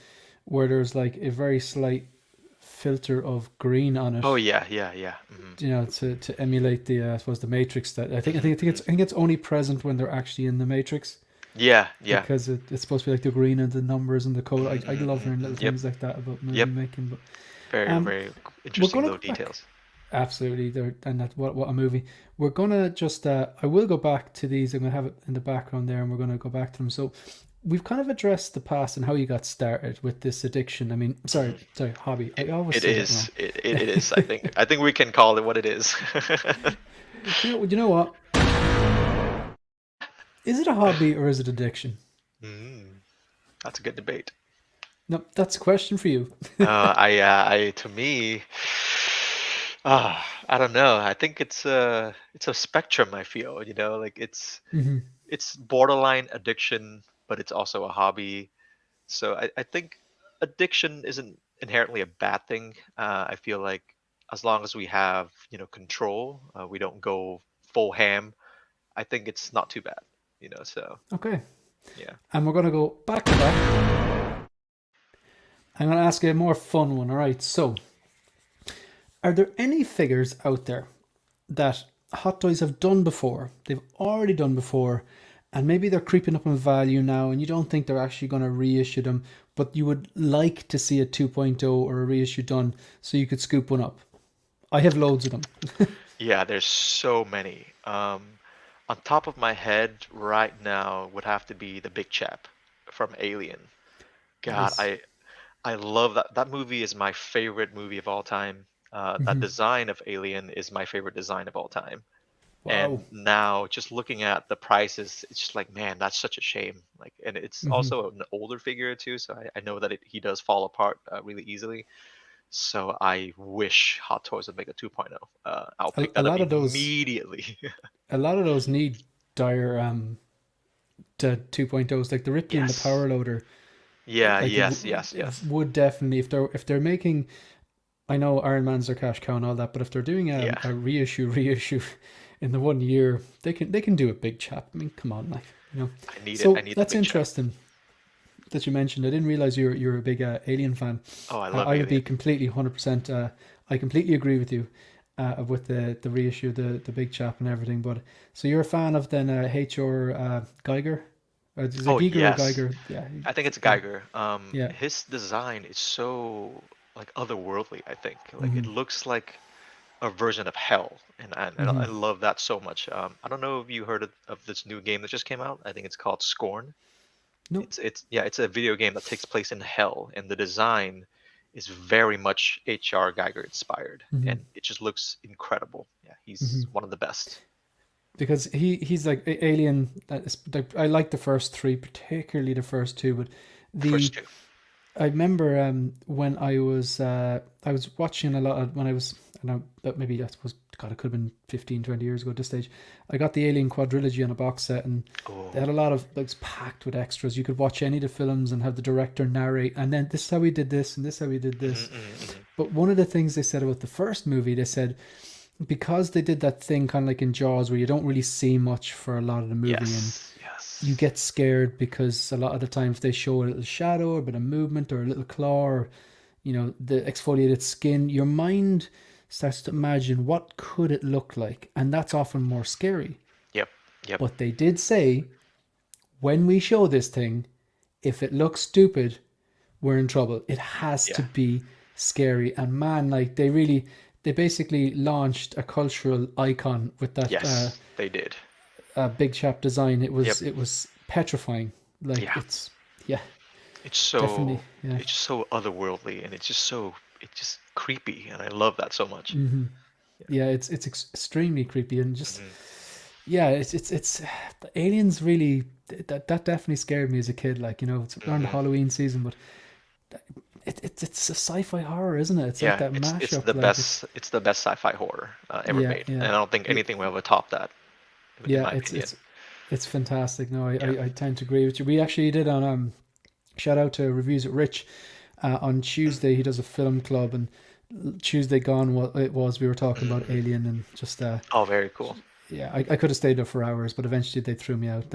where there's like a very slight filter of green on it, Oh yeah, yeah, yeah. to emulate the I suppose the Matrix. That Hmm. I think it's only present when they're actually in the Matrix, Yeah, yeah. because it's supposed to be like the green and the numbers and the code. Hmm, I hmm, love hmm, hearing hmm. little Yep, things like that about movie yep. making. But Very, um, very we're interesting gonna little go back. details. Absolutely, there and that what a movie. We're gonna just I will go back to these. I'm gonna have it in the background there, and we're gonna go back to them. So we've kind of addressed the past and how you got started with this addiction. I mean, Hmm. sorry, hobby. I It, always it say that wrong. is. It is. I think we can call it what it is. You know what? Is it a hobby or is it addiction? Mm, that's a good debate. No, that's a question for you. To me, I don't know. I think it's a spectrum. I feel, like Hmm. it's borderline addiction, but it's also a hobby. So I think addiction isn't inherently a bad thing. I feel like as long as we have, control, we don't go full ham. I think it's not too bad. So Okay, yeah. and we're gonna go back to back. I'm gonna ask you a more fun one. All right. So, are there any figures out there that Hot Toys have done before? They've already done before, and maybe they're creeping up in value now, and you don't think they're actually going to reissue them, but you would like to see a 2.0 or a reissue done so you could scoop one up. I have loads of them. Yeah, there's so many. On top of my head right now would have to be the big chap from Alien. God, Nice. I love that. That movie is my favorite movie of all time. That Hmm. design of Alien is my favorite design of all time. Wow. And now just looking at the prices, it's just like, man, that's such a shame. Like, and it's Hmm. also an older figure too, so I know that he does fall apart really easily. So I wish Hot Toys would make a 2.0. I'll pick A that up lot of those, immediately. need dire to 2.0s, like the Ripley and the Yes. Power Loader. Yeah, Like yes, yes, yes. would definitely, if they're making, I know Iron Man's their cash cow and all that, but if they're doing Yeah, a reissue in the 1 year, they can do a big chap. I mean, come on, like, you know. I need it. I So need the that's big chap. interesting that you mentioned. I didn't realize you're a big Alien fan. Oh, I love I would be Alien. completely 100%. I completely agree with you with the reissue, the big chap and everything. But so you're a fan of then H.R. Geiger? Is it Oh, Giger or yes. Geiger? Yeah, I think it's yeah, Geiger. yeah. His design is so like otherworldly, I think. Like it Mm-hmm. looks like a version of hell, and I Mm-hmm. love that so much. I don't know if you heard of this new game that just came out. I think it's called Scorn. Nope. It's a video game that takes place in hell, and the design is very much H.R. Geiger inspired, Mm-hmm. and it just looks incredible. Yeah, Mm-hmm. he's one of the best. Because he's like Alien. That is, like, I like the first three, particularly the first two. But the First two. I remember when I was watching a lot of when I was, I don't know, but maybe I suppose, God, it could have been 15, 20 years ago at this stage. I got the Alien quadrilogy on a box set, and they Oh. had a lot of, like, it's packed with extras. You could watch any of the films and have the director narrate, and then this is how we did this, and this is how we did Hmm, this. hmm, hmm. But one of the things they said about the first movie, they said, because they did that thing kind of like in Jaws where you don't really see much for a lot of the movie, and Yes, you yes. get scared because a lot of the times they show a little shadow or a bit of movement or a little claw, or the exfoliated skin. Your mind starts to imagine what could it look like, and that's often more scary. Yep, yep. But they did say, when we show this thing, if it looks stupid, we're in trouble. It has to Yeah. be scary. And man, like, they basically launched a cultural icon with that Yes, they did. big chap design. Yep. It was petrifying. Like, Yeah. it's, yeah, It's definitely, so yeah. it's so otherworldly, and it's just so. it's just creepy, and I love that so much. Yeah, it's extremely creepy and just Hmm. yeah, it's the aliens really that definitely scared me as a kid. Like it's around the Hmm. Halloween season, but it's a sci-fi horror, isn't it? It's like Yeah, that it's mashup. the Like it's best sci-fi horror ever yeah, made, yeah, and I don't think it, anything will ever top that, in yeah. my It's opinion. it's it's fantastic. No, Yeah. I tend to agree with you. We actually did on shout out to Reviews at Rich on Tuesday. He does a film club, and Tuesday gone what it was. We were talking about Mm. Alien and just Oh, very cool. yeah, I could have stayed there for hours, but eventually they threw me out.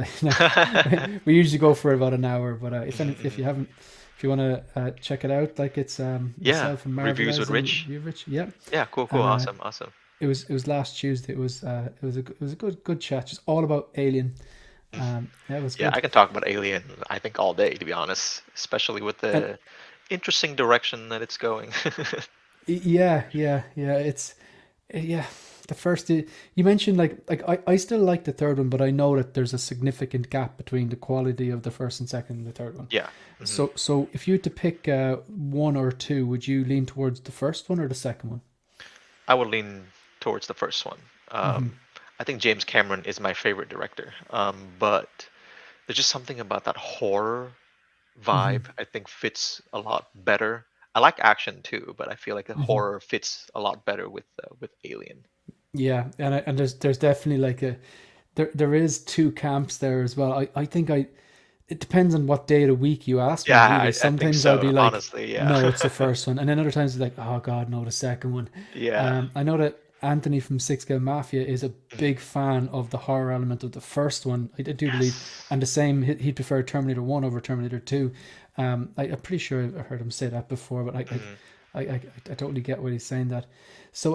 We usually go for about an hour, but if you Hmm. haven't, if you want to check it out, like it's Yeah, myself and reviews with Marvelez and Rich. Review Rich, yeah, Yeah, cool, cool, and awesome, awesome. it was last Tuesday. It was a good chat, just all about Alien. Yeah, it was Yeah, good. I can talk about Alien, I think, all day, to be honest, especially with And the interesting direction that it's going. yeah, yeah, yeah. The first you mentioned I still like the third one, but I know that there's a significant gap between the quality of the first and second and the third one. Yeah. Hmm. So if you had to pick one or two, would you lean towards the first one or the second one? I would lean towards the first one. Mm-hmm. I think James Cameron is my favorite director, but there's just something about that horror Mm-hmm. vibe I think fits a lot better. I like action too, but I feel like the Mm-hmm. horror fits a lot better with Alien. Yeah, and there's definitely like there is two camps there as well. I think it depends on what day of the week you ask me. Yeah, Really, I think sometimes I'll so. be like, Honestly, yeah. no, it's the first one, and then other times it's like, oh God, no, the second one. Yeah. I know that Anthony from Six Scale Mafia is a Mhm. big fan of the horror element of the first one. I do believe, Yes. and the same he'd prefer Terminator One over Terminator Two. I'm pretty sure I've heard him say that before, but Mhm. I totally get what he's saying that. So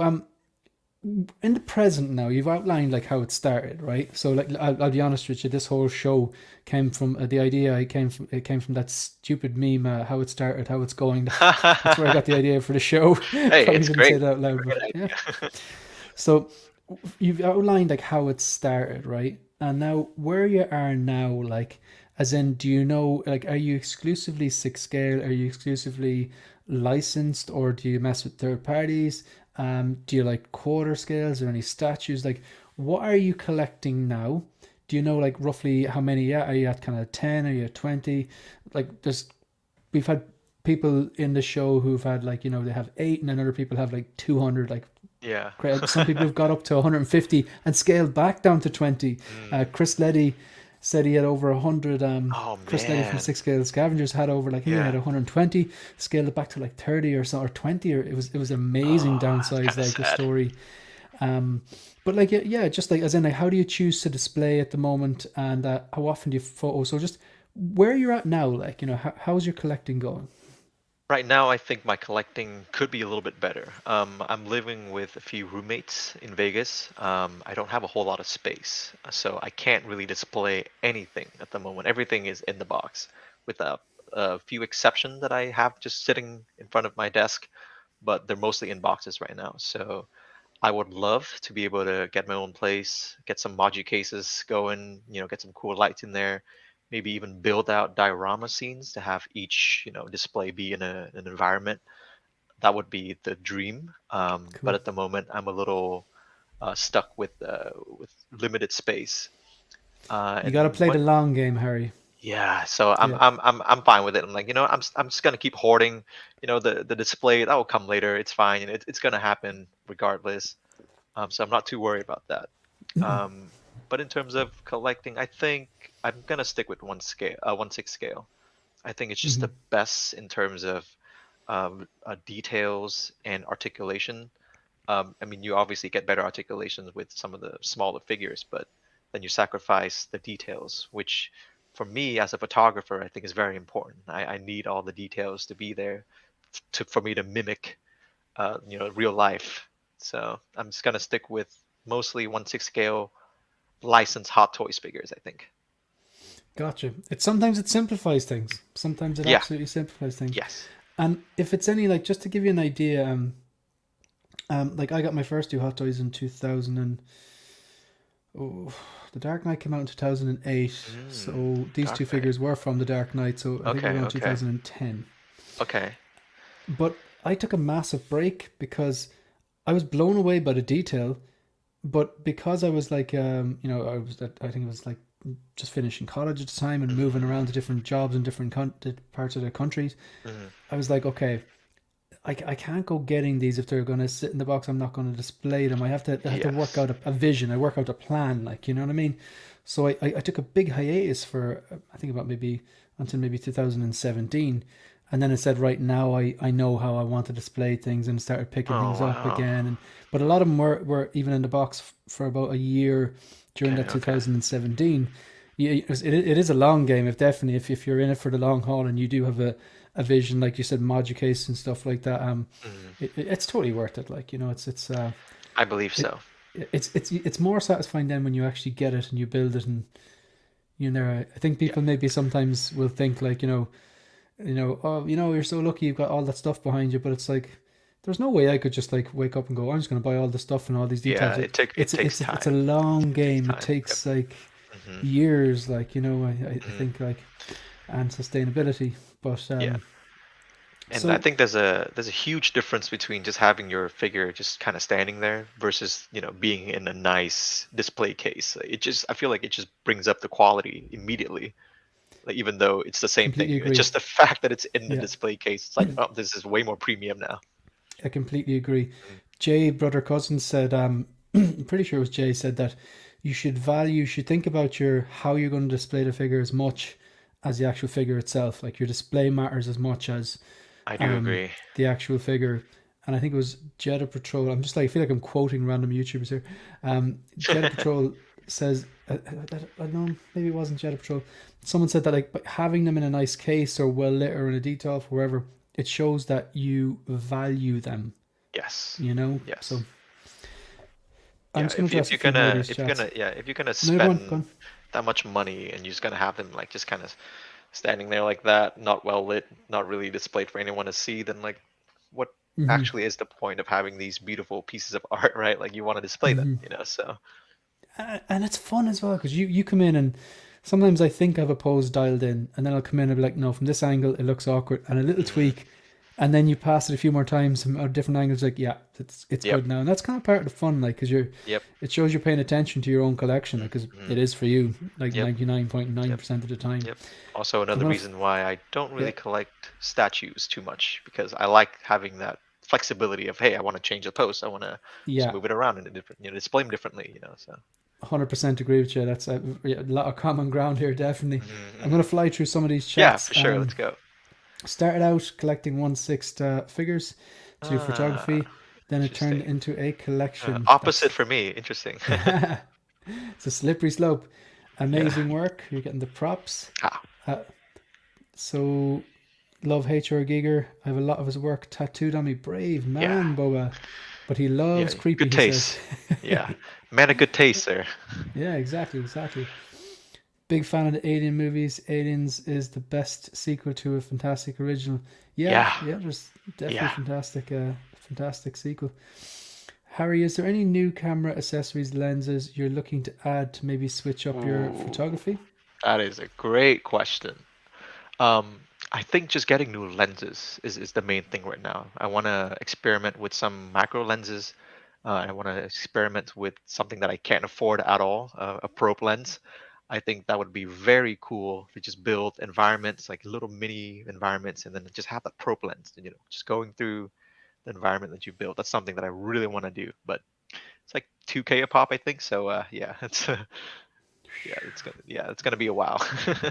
in the present now, you've outlined like how it started, right? So like I'll be honest with you, this whole show came from the idea. It came from that stupid meme, how it started, how it's going. That's where I got the idea for the show. Hey, Probably it's shouldn't say great. that out loud, but Great yeah. idea. So you've outlined like how it started, right? And now where you are now, like as in, do you know like are you exclusively six scale? Are you exclusively licensed, or do you mess with third parties? Do you like quarter scales or any statues? Like, what are you collecting now? Do you know like roughly how many? Yeah, are you at kind of 10? Are you at 20? Like, we've had people in the show who've had like they have 8, and then other people have like 200. Like Yeah. some people have got up to 150 and scaled back down to 20. Mm. Chris Leddy said he had over 100. Oh Chris Leddy from man. Six Scale Scavengers had over like he had Yeah. 120, scaled it back to like 30 or so or 20, or it was amazing Oh, that's downsized kind of like the sad. story. Um, but like yeah, just like as in like how do you choose to display at the moment, and how often do you photo? So just where you're at now, like how's your collecting going? Right now, I think my collecting could be a little bit better. I'm living with a few roommates in Vegas. I don't have a whole lot of space, so I can't really display anything at the moment. Everything is in the box, with a few exceptions that I have just sitting in front of my desk, but they're mostly in boxes right now. So I would love to be able to get my own place, get some Moji cases going, get some cool lights in there, maybe even build out diorama scenes to have each, display be in an environment. That would be the dream. But Cool. at the moment, I'm a little stuck with limited space. You got to And play the what long game, Harry. Yeah, so I'm Yeah. I'm I'm I'm fine with it. I'm like, I'm just gonna keep hoarding, the display that will come later. It's fine. It's gonna happen regardless. So I'm not too worried about that. Um, but in terms of collecting, I think I'm gonna stick with one six scale. I think it's just Hmm. the best in terms of details and articulation. I mean, you obviously get better articulations with some of the smaller figures, but then you sacrifice the details, which for me as a photographer, I think is very important. I need all the details to be there for me to mimic, real life. So I'm just gonna stick with mostly 1/6 scale licensed Hot Toys figures, I think. Gotcha. Sometimes it simplifies things. Sometimes it Yeah. absolutely simplifies things. Yes. And if it's any like just to give you an idea, like I got my first two Hot Toys in 2000 and oh, The Dark Knight came out in 2008. So these two Dark Knight. figures were from The Dark Knight. So I think Okay. around Okay. 2010. Okay. But I took a massive break because I was blown away by the detail, but because I was like, I think it was like just finishing college at the time and moving around to different jobs in different parts of the countries, Hmm. I was like, okay, I can't go getting these if they're going to sit in the box. I'm not going to display them. I have to work Yes. out a vision. I work out a plan, like, you know what I mean? So I took a big hiatus for, I think about maybe until maybe 2017. And then I said, right now I know how I want to display things and started picking Oh things up wow. again. But a lot of them were even in the box for about a year during Okay. that Okay. 2017. Yeah, it is a long game. If definitely if you're in it for the long haul and you do have a vision, like you said, modular case and stuff like that, Hmm. it's totally worth it. Like, you know, I believe it, so. it's more satisfying then when you actually get it and you build it, and you know, I think Yeah. people maybe sometimes will think like, oh, you're so lucky you've got all that stuff behind you, but it's like there's no way I could just like wake up and go, I'm just going to buy all this stuff and all these Yeah. details. It takes It's a time. long It takes game. It time. Yep. takes like Hmm. years, like, I Hmm. think like, and sustainability, but Yeah. And I so think there's a huge difference between just having your figure just kind of standing there versus, being in a nice display case. It just I feel like it just brings up the quality immediately. Like even though it's the same thing. completely It's agree. just the fact that it's in the Yeah, display case. It's like, oh, this is way more premium now. I completely agree. Mm. Jay, brother cousin said, I'm pretty sure it was Jay said that you should think about your how you're going to display the figure as much as the actual figure itself. Like your display matters as much as I do um agree. the actual figure. And I think it was Jedi Patrol. I'm just like I feel like I'm quoting random YouTubers here. Jedi Patrol says, I don't know, maybe it wasn't Jedi Patrol. Someone said that like by having them in a nice case or well lit or in a detail, wherever, it shows that you value them, Yes. you know? So Yes. I'm Yeah, just going if to if address a you're few more of gonna these if you're chats. gonna yeah, if you're gonna No, go on, go spend on. that much money and you're just gonna have them like just kind of standing there like that, not well lit, not really displayed for anyone to see, then like what Hmm. actually is the point of having these beautiful pieces of art, right? Like you want to display them, Hmm. so And it's fun as well because you come in and sometimes I think I have a pose dialed in, and then I'll come in and be like, no, from this angle it looks awkward, and a little mhm. tweak, and then you pass it a few more times from different angles, like, yeah, it's Yep, good now, and that's kind of part of the fun, like, because yep, it shows you're paying attention to your own collection, because mhm, it is for you, like yep, ninety nine point nine yep, percent of the time. yep. Also, I'm another gonna, reason why I don't yeah, really collect statues too much because I like having that flexibility of, hey, I want to change the pose, I want to just yeah, move it around in a different, display them differently, so. 100% agree with you. That's yeah, a lot of common ground here, definitely. Hmm. I'm Hmm. gonna fly through some of these Yeah, chats. for sure. Let's go. Started out collecting 1/6 figures to do Ah, photography. Then it turned interesting. into a collection. Opposite That's for me. Interesting. it's a slippery slope. Yeah. Amazing work. You're getting the props. Ah, Uh, so love H.R. Giger. I have a lot of his work tattooed on me. Brave yeah. man, Boba. But he Yeah. loves creepy. Good He says. taste. Yeah. Man of good taste there. Yeah, exactly, exactly. Big fan of the Alien movies. Aliens is the best sequel to a fantastic original. Yeah, Yeah. yeah, there's definitely Yeah. fantastic sequel. Harry, is there any new camera accessories, lenses you're looking to add to maybe switch up your Ooh, photography? that is a great question. I think just getting new lenses is the main thing right now. I want to experiment with some macro lenses. I want to experiment with something that I can't afford at all, a probe lens. I think that would be very cool to just build environments, like little mini environments, and then just have that probe lens, and just going through the environment that you built. That's something that I really want to do, but it's like 2K a pop, I think. So yeah, it's gonna be a while.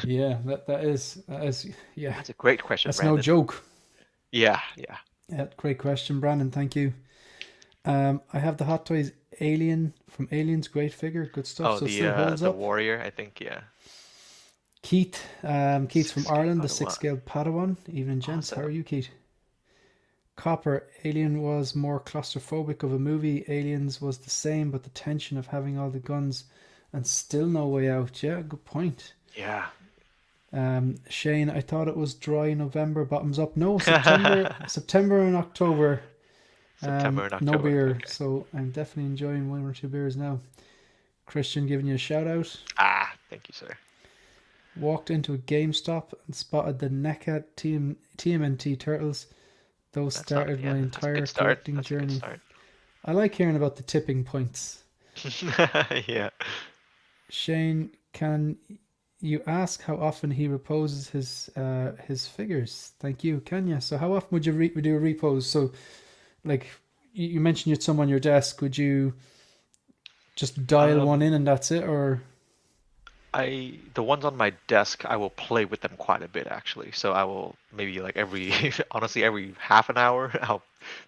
Yeah, that is yeah, That's a great question, that's no Brandon. joke. Yeah, yeah. Yeah, great question, Brandon. Thank you. I have the Hot Toys Alien from Aliens, great figure, good stuff. Oh, So it still holds the up. warrior, I think. Yeah. Keith's from Six scale Ireland, the six Padawan. scale Padawan. Evening, gents. How are Awesome. you, Keith? Copper, Alien was more claustrophobic of a movie. Aliens was the same, but the tension of having all the guns and still no way out. Yeah, good point. Yeah. Shane, I thought it was dry November, bottoms up. No, September and October. September and No October. beer, Okay. so I'm definitely enjoying one or two beers now. Christian giving you a shout out. Ah, thank you, sir. Walked into a GameStop and spotted the NECA TMNT turtles. Those That's not started yeah. my That's a entire good start. collecting That's a good journey. start. I like hearing about the tipping points. Yeah. Shane, can you ask how often he reposes his figures? Thank you, can you? So how often would you do a repose? So like you mentioned you had some on your desk. Would you just dial one Um, in and that's it, or the ones on my desk, I will play with them quite a bit actually. So I will maybe like every honestly every half an hour I'll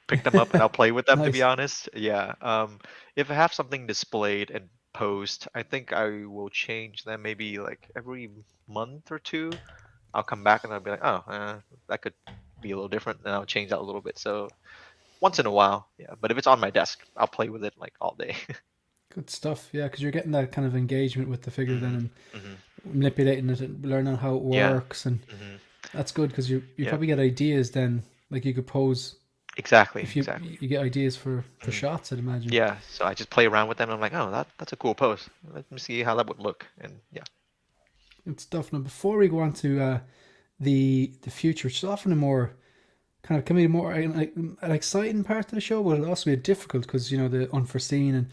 pick them up and I'll play with them to be nice? honest. Yeah. If I have something displayed and posed, I think I will change them maybe like every month or two. I'll come back and I'll be like, oh, that could be a little different, and I'll change that a little bit. So once in a while, yeah. But if it's on my desk, I'll play with it like all day. Good stuff. Yeah, because you're getting that kind of engagement with the figure then hmm and hmm manipulating it and learning how it Yeah. works, and hmm that's good because you Yeah. probably get ideas then. Like you could pose Exactly. if Exactly. you get ideas for hmm shots. I'd imagine. Yeah. So I just play around with them. And I'm like, oh, that's a cool pose. Let me see how that would look. And yeah. Good stuff. Now before we go on to the future, which is often a more kind of can be more like an exciting part of the show, but it'll also be difficult because you know the unforeseen and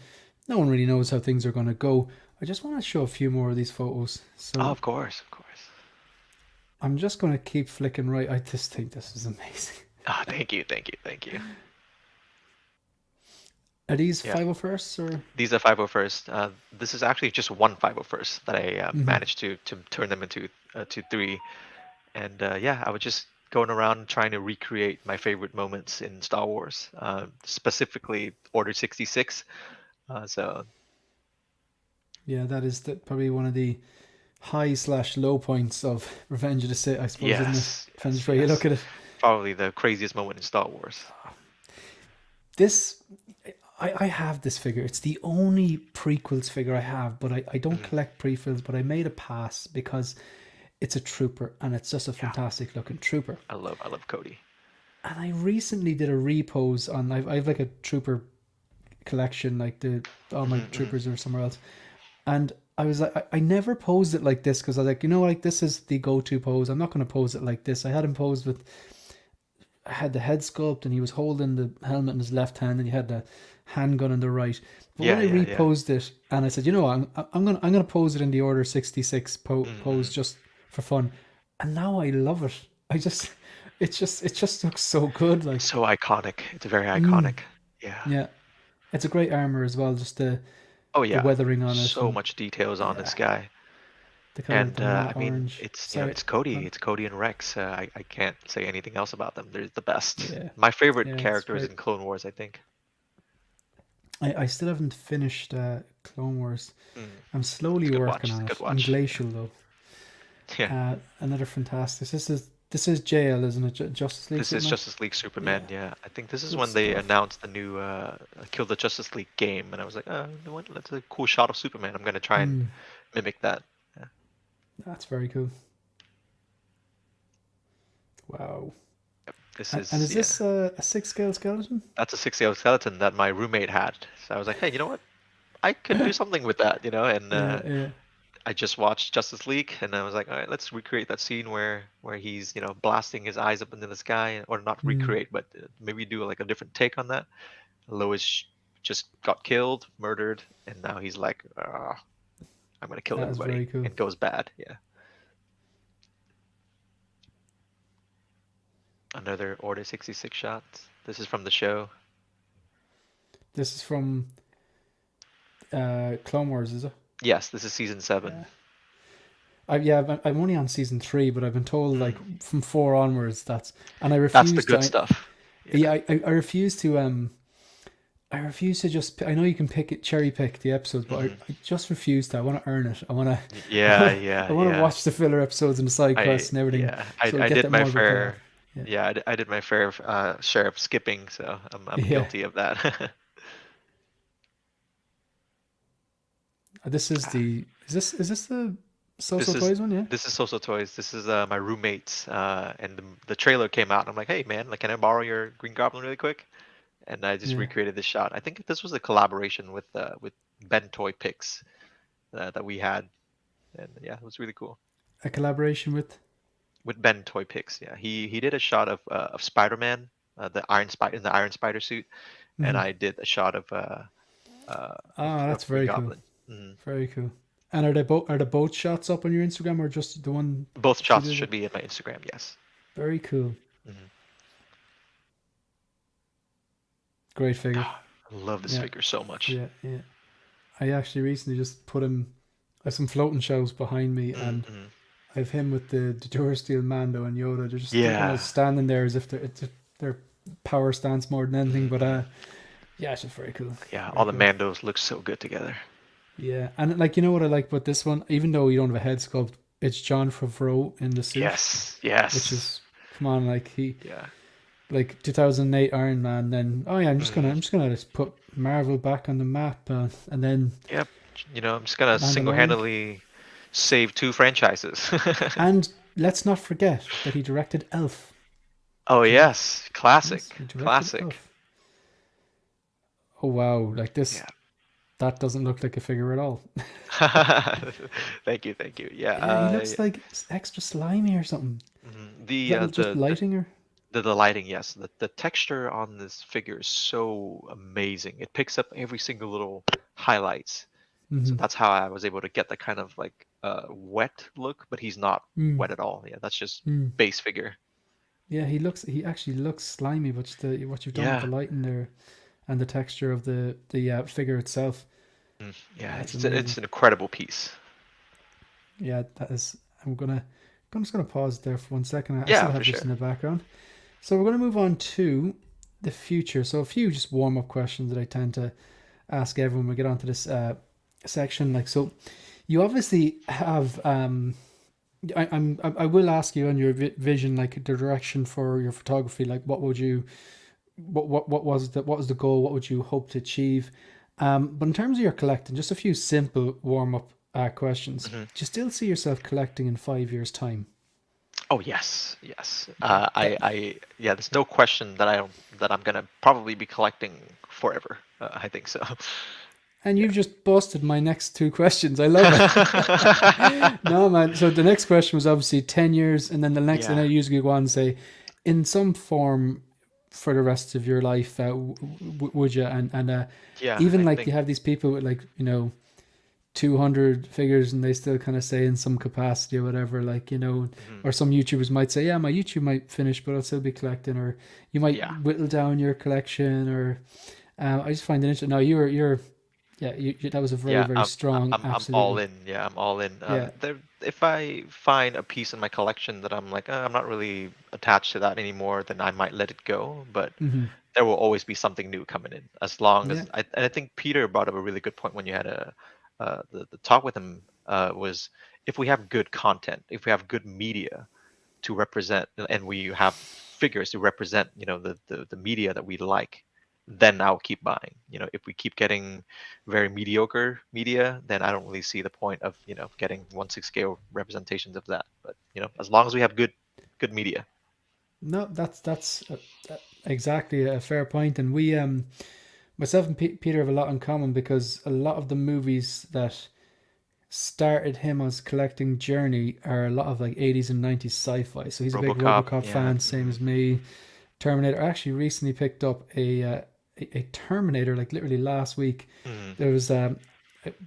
no one really knows how things are going to go. I just want to show a few more of these photos. Oh, So of course. Of course. I'm just going to keep flicking right. I just think this is amazing. Oh, thank you. Thank you. Thank you. Are these Yeah. 501st or? These are 501st. This is actually just one 501st that I Mhm. managed to turn them into to three. And yeah, I was just going around trying to recreate my favorite moments in Star Wars, specifically Order 66. So Yeah, that is probably one of the high/low points of Revenge of the Sith, I suppose, isn't it? yes, Depends yes, which way you yes. look at it. Probably the craziest moment in Star Wars. This, I have this figure. It's the only prequels figure I have, but I don't Mhm. collect prequels, but I made a pass because it's a trooper and it's just a Yeah, fantastic looking trooper. I love Cody. And I recently did a repose on, I've like a trooper collection, like all my hmm hmm troopers are somewhere else. And I was like, I never posed it like this because I was like, like this is the go-to pose. I'm not going to pose it like this. I had him posed with, I had the head sculpt and he was holding the helmet in his left hand and he had the handgun in the right. But when Yeah, I yeah, yeah. reposed it and I said, what, I'm gonna pose it in the Order 66 pose hmm just for fun, and now I love it. I just, it just looks so good. It's Like, so iconic. It's very mm, iconic. Yeah. yeah, it's a great armor as well. Just Oh the yeah. weathering on it, So and much details on this yeah, guy. the color of And the light I mean, orange. it's Sorry, it's Cody. on It's Cody and Rex. I can't say anything else about them. They're the best. yeah, My favorite yeah, it's characters great. in Clone Wars, I think. I still haven't finished Clone Wars. Mm, I'm it's slowly a good working watch. It's on a it. good I'm watch. Yeah. glacial though. Yeah. Another fantastic. This is JL, isn't it? Justice League This is Superman. Justice League Superman. Yeah, Yeah. I think this is good when they stuff. announced the new Kill the Justice League game, and I was like, oh, you know what? That's a cool shot of Superman. I'm gonna try and Hmm, mimic that. Yeah. that's very cool. Wow. This And is is yeah. this a six scale skeleton? That's a 6 scale skeleton that my roommate had. So I was like, hey, you know what? I could do something with that, and Yeah, yeah. I just watched Justice League, and I was like, all right, let's recreate that scene where he's blasting his eyes up into the sky, or not Hmm, recreate, but maybe do like a different take on that. Lois just got killed, murdered, and now he's like, I'm gonna kill that is very everybody, cool. and goes bad. Yeah, another Order 66 shot. This is from the show. This is from Clone Wars, is it? Yes, this is season 7. Yeah. I'm only on season 3, but I've been told like Mm, from 4 onwards and I that's the refuse good to. stuff. Yeah. Yeah, I refuse to. I refuse to just. I know you can pick it, cherry pick the episodes, but hmm I just refuse to. I want to earn it. I want to. Yeah, yeah, I want to yeah. watch the filler episodes and the side I quests and everything, yeah, so I I get did that my more of a payoff. fair. Yeah, Yeah, I did my fair share of skipping, so I'm yeah. guilty of that. This is Ah, the. Is this the So this is Toys one? Yeah. this is Social Toys. This is my roommates, and the trailer came out. And I'm like, hey man, like, can I borrow your Green Goblin really quick? And I just Yeah. recreated this shot. I think this was a collaboration with Ben Toy Picks that we had, and yeah, it was really cool. A collaboration with. With Ben Toy Picks, yeah, he did a shot of Spider-Man the Iron Spider in the Iron Spider suit, and Hmm. I did a shot Ah, of that's Green very cool. Goblin. Hmm. Very cool. And are the both shots up on your Instagram or just the one Both that you shots did? should be in my Instagram. Yes. Very cool. Hmm. Great figure. I love this Yeah, figure so much. yeah, yeah. I actually recently just put him. I have some floating shelves behind me, and Mm-hmm. I have him with the Durasteel Mando and Yoda. They're kind of Yeah. standing there as if they're power stance more than anything. But Hmm. yeah, it's just very cool. Yeah. Very All the cool. Mandos look so good together. Yeah, and like you know what I like about this one, even though you don't have a head sculpt, it's John Favreau in the suit, Yes. which Yes. is come on, like he Yeah. like 2008 Iron Man. Then oh yeah, Hmm. I'm just gonna just put Marvel back on the map, and then Yep. I'm just gonna Mandalorian. single-handedly save two franchises. And let's not forget that he directed Elf. Oh Do you know? yes, classic, Yes, he directed classic. Elf. Oh wow, like this, Yeah. that doesn't look like a figure at all. Thank you, thank you. Yeah. Yeah, he looks like it's extra slimy or something. Mhm. Is that just lighting or? The lighting, yes, the texture on this figure is so amazing. It picks up every single little highlights. So Mm-hmm. that's how I was able to get the kind of like wet look, but he's not Mm, wet at all. Yeah, that's just mm. base figure. Yeah, he actually looks slimy, but what you've done with the Yeah. lighting there and the texture of the figure itself, Mm, yeah, yeah, it's it's amazing. an incredible piece. Yeah, that is. I'm just gonna pause there for 1 second. I Yeah, still for have this in sure. the background. So we're gonna move on to the future. So a few just warm up questions that I tend to ask everyone when we get onto this section. Like, so you obviously have. I will ask you on your vision, like the direction for your photography. Like, what would you what was the goal? What would you hope to achieve? But in terms of your collecting, just a few simple warm up questions. Mhm. Do you still see yourself collecting in 5 years' time? Oh yes, yes. Yeah, that Yeah. There's no question that I'm gonna probably be collecting forever. I think so. and Yeah. you've just busted my next two questions. I love it. No, man. So the next question was obviously 10 years, and then the next, and I Yeah. usually go on and say, in some form for the rest of your life, would you? And Yeah. even I like you think. have these people with like 200 figures and they still kind of say in some capacity or whatever, like Mhm. or some YouTubers might say, yeah, my YouTube might finish but I'll still be collecting, or you might Yeah. whittle down your collection, or I just find it interesting. No, you're yeah, that was a very, Yeah, very strong, I'm all absolutely. in. Yeah, I'm all in. Yeah. If I find a piece in my collection that I'm like, I'm not really attached to that anymore, then I might let it go. But Hmm. there will always be something new coming in, as long Yeah. as and I think Peter brought up a really good point when you had the talk with him, was if we have good content, if we have good media to represent, and we have figures to represent, the media that we like, then I'll keep buying. If we keep getting very mediocre media, then I don't really see the point of getting 1/6 scale representations of that. But as long as we have good media. No, that's exactly a fair point. And we myself and Peter have a lot in common, because a lot of the movies that started him as collecting journey are a lot of like 80s and 90s sci-fi. So he's a big RoboCop, RoboCop yeah. fan, same as me. Terminator. I actually recently picked up a Terminator, like literally last week. Mm.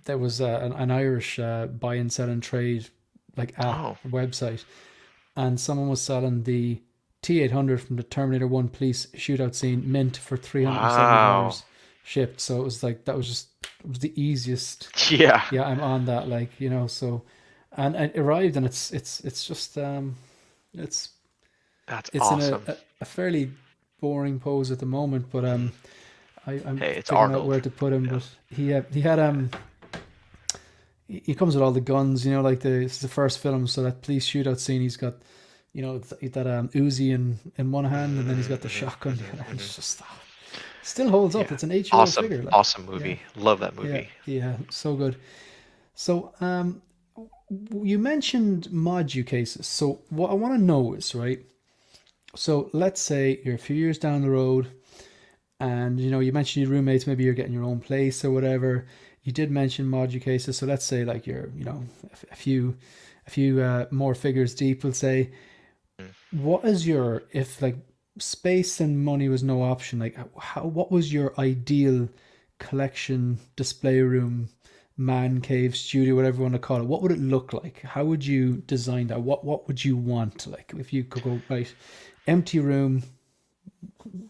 There was an Irish buy and sell and trade like app Oh, website, and someone was selling the T800 from the Terminator 1 police shootout scene mint for wow. $370 shipped. So it was like, it was the easiest. Yeah, Yeah, I'm on that, like, so, and it arrived, and it's just it's that's it's in awesome. a fairly boring pose at the moment, but Mhm. I'm Hey, it's figuring out Arnold. where to put him. Yeah. But he had he comes with all the guns, like it's the first film, so that police shootout scene, he's got that Uzi in one hand, and then he's Hmm. got the shotgun in the other, and Hmm. it's just still holds up. Yeah. It's an 8 year old Awesome. figure, like, Awesome yeah, movie. Love that yeah, movie. yeah, so good. So you mentioned mod cases. So what I want to know is, right. So let's say you're a few years down the road, and you mentioned your roommates, maybe you're getting your own place or whatever. You did mention mod cases, so let's say like you're a few more figures deep, we'll say. Mm. What is your, if like space and money was no option, like what was your ideal collection, display room, man cave, studio, whatever you want to call it? What would it look like? How would you design that? What would you want? Like if you could go right, empty room,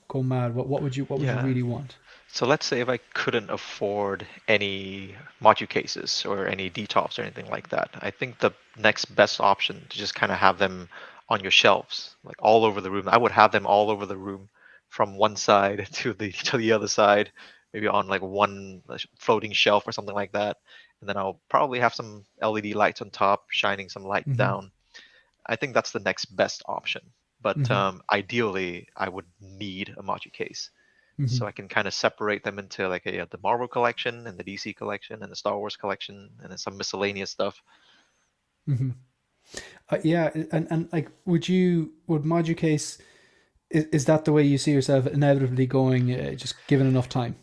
go mad. What would you Yeah. really want? So let's say if I couldn't afford any module cases or any detops or anything like that, I think the next best option to just kind of have them on your shelves, like all over the room. I would have them all over the room, from one side to the other side, maybe on like one floating shelf or something like that. And then I'll probably have some LED lights on top, shining some light Mm-hmm. down. I think that's the next best option. But Mm-hmm. ideally, I would need a module case Mm-hmm. so I can kind of separate them into like the Marvel collection and the DC collection and the Star Wars collection and then some miscellaneous stuff. Mm-hmm. Yeah, and like, would Modu Case, is that the way you see yourself inevitably going? Just given enough time.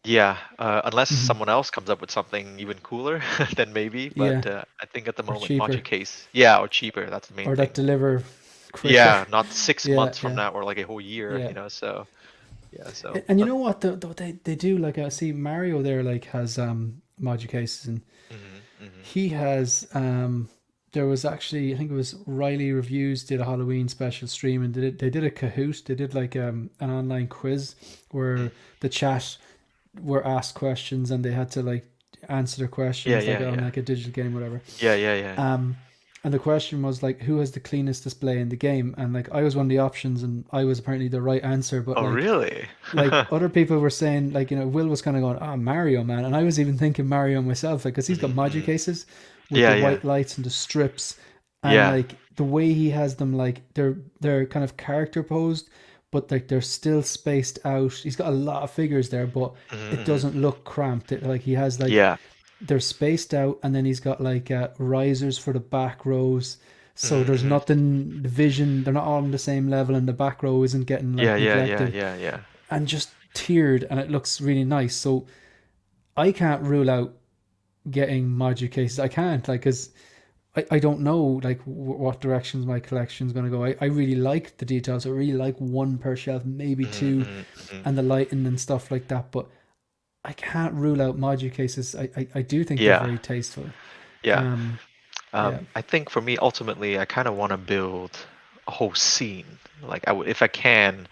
Yeah, unless Mm-hmm. someone else comes up with something even cooler, then maybe. Yeah, But I think at the or moment, cheaper, module case, yeah, or cheaper. That's the main or that thing. deliver quicker. Yeah, not six Yeah, months from yeah, now or like a whole year, yeah. So yeah, so And you but know what? They do, like, I see Mario there, like, has Modu Cases, and hmm hmm he has there was actually, I think it was Riley Reviews did a Halloween special stream, and they did a Kahoot. They did like an online quiz where the chat were asked questions and they had to like answer the yeah, questions like yeah, on yeah, like a digital game, whatever. yeah, yeah, yeah. Um, and the question was like, who has the cleanest display in the game? And like, I was one of the options, and I was apparently the right answer. But Oh, really? like other people were saying, like, Will was kind of going, "Ah, Mario, man," and I was even thinking Mario myself, like, because he's got module hmm cases with Yeah, the yeah, white lights and the strips, and yeah. like the way he has them, like they're kind of character posed, but like they're still spaced out. He's got a lot of figures there, but it hmm doesn't look cramped. Like he has like Yeah. they're spaced out, and then he's got like risers for the back rows. So there's hmm nothing vision. They're not all on the same level, and the back row isn't getting Yeah, like yeah, yeah, neglected yeah, yeah. and just tiered, and it looks really nice. So I can't rule out getting module cases. I can't, like, because I don't know like what directions my collection's going to go. I really like the details. I really like one per shelf, maybe hmm two, hmm hmm and the lighting and stuff like that. But I can't rule out module cases. I do think they're Yeah, very tasteful. yeah. Um, yeah. I think for me, ultimately, I kind of want to build a whole scene. Like I would, if I can,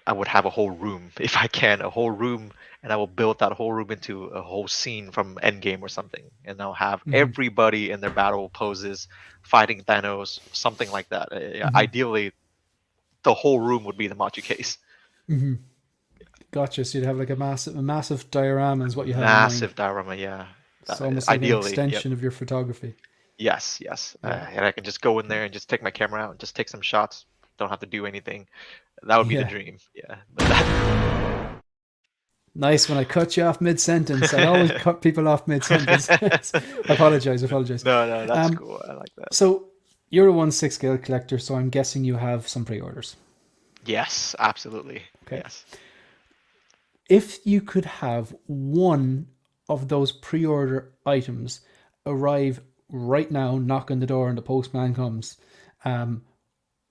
I would have a whole room. If I can, a whole room, and I will build that whole room into a whole scene from Endgame or something. And I'll have Mm-hmm. everybody in their battle poses, fighting Thanos, something like that. Yeah, Mm-hmm. ideally, the whole room would be the Machu case. Mm-hmm. Gotcha. So you'd have like a massive diorama is what you have in mind. Massive diorama, yeah. It's almost like an Ideally, yep. extension of your photography. Yes, yes. Yeah. And I can just go in there and just take my camera out and just take some shots. Don't have to do anything. That would be the Yeah. dream. Yeah. But that, Nice when I cut you off mid sentence. I always cut people off mid sentence. Apologize, apologize. no, no, that's Um, cool. I like that. so you're a 1/6 scale collector, so I'm guessing you have some pre-orders. Yes, absolutely. Okay. Yes. If you could have one of those pre-order items arrive right now, knock on the door, and the postman comes, um,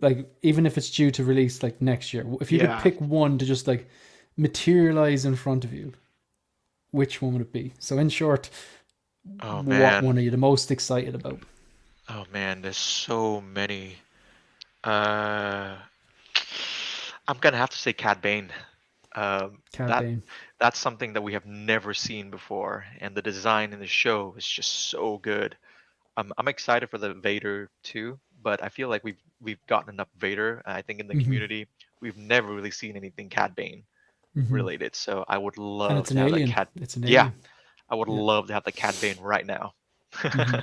like even if it's due to release like next year, if you could Yeah. pick one to just like materialize in front of you, which one would it be? So in short, Oh what man. one are you the most excited about? Oh man, there's so many. Uh I'm gonna have to say Cad Bane. Cad That Bane. that's something that we have never seen before, and the design in the show is just so good. I'm excited for the Vader too, but I feel like we've gotten enough Vader. I think in the Hmm. community, we've never really seen anything Cad Bane Hmm. related. So I would And love it's an to have that alien. Cad. It's an Yeah, alien. I would Yeah. love to have the Cad Bane right now. Hmm.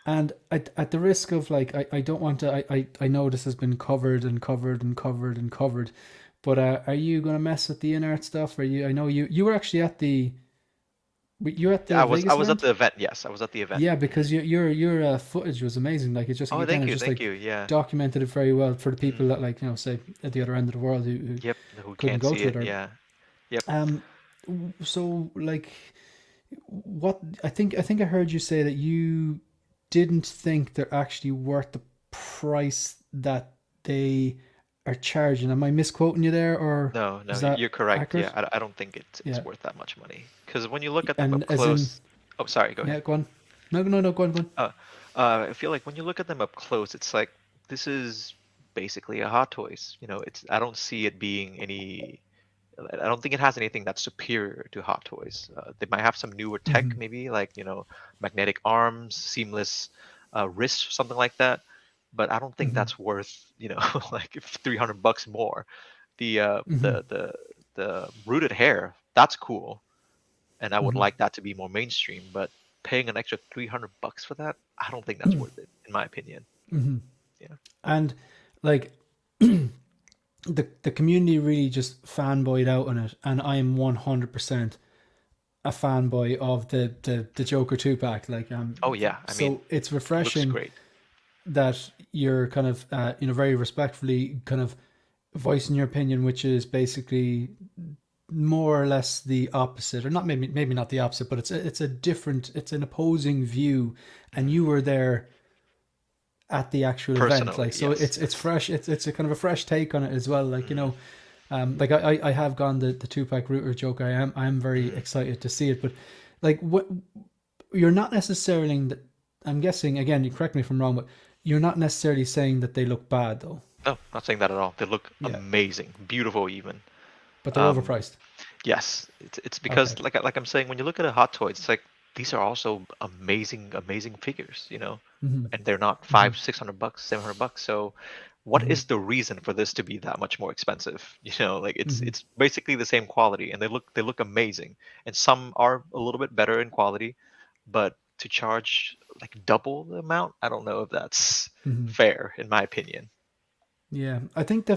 And at the risk of like, I don't want to, I know this has been covered and covered and covered and covered, but are you going to mess with the in-art stuff? Are you, I know you were actually at you were at the I Vegas was at event? the event. Yes, I was at the event. Yeah, Hmm. because your footage was amazing. Like, it just, Oh, again, it's just thank like you. Yeah. documented it very well for the people Mm, that, like, say at the other end of the world who yep. Who couldn't can't go see to it? it, or Yeah. Yep. um so like, what I think I heard you say that you didn't think they're actually worth the price that they are charging. Am I misquoting you there, or No, no, is that you're correct. Yeah, accurate? I don't think it's Yeah, worth that much money. Because when you look at them and up as in, close, oh, sorry, go ahead. yeah, go on. No, no, no, go on, go on. Uh, I feel like when you look at them up close, it's like this is basically a Hot Toys. It's I don't see it being any. I don't think it has anything that's superior to Hot Toys. They might have some newer tech, Hmm. maybe like magnetic arms, seamless wrists, something like that. But I don't think Hmm. that's worth like $300 more. The uh, Hmm. the the the rooted hair, that's cool, and I would Hmm. like that to be more mainstream. But paying an extra $300 for that, I don't think that's worth it, in my opinion. Hmm. Yeah. And like the community really just fanboyed out on it, and I am 100% a fanboy of the Joker 2 pack. Like Oh yeah. I mean, so it's looks refreshing great. that you're kind of very respectfully kind of voicing your opinion, which is basically more or less the opposite, or not, maybe not the opposite, but it's a different, it's an opposing view, and Mhm. you were there at the actual event. Personally, Like, so yes, it's yes. fresh, it's a kind of a fresh take on it as well. Like, Hmm. like I have gone the 2 pack router joke. I am very Hmm. excited to see it, but like what you're not necessarily, I'm guessing, again, you correct me if I'm wrong, but you're not necessarily saying that they look bad though. No, not saying that at all. They look Yeah, amazing, beautiful even. but they're Um, overpriced. yes, it's Okay. because like I'm saying, when you look at a Hot Toy, it's like these are also amazing, amazing figures, Hmm. and they're not Hmm. 600 bucks, $700. So, what Hmm. is the reason for this to be that much more expensive? Like it's Hmm. it's basically the same quality, and they look amazing, and some are a little bit better in quality, but to charge like double the amount, I don't know if that's Hmm. fair, in my opinion. Yeah, I think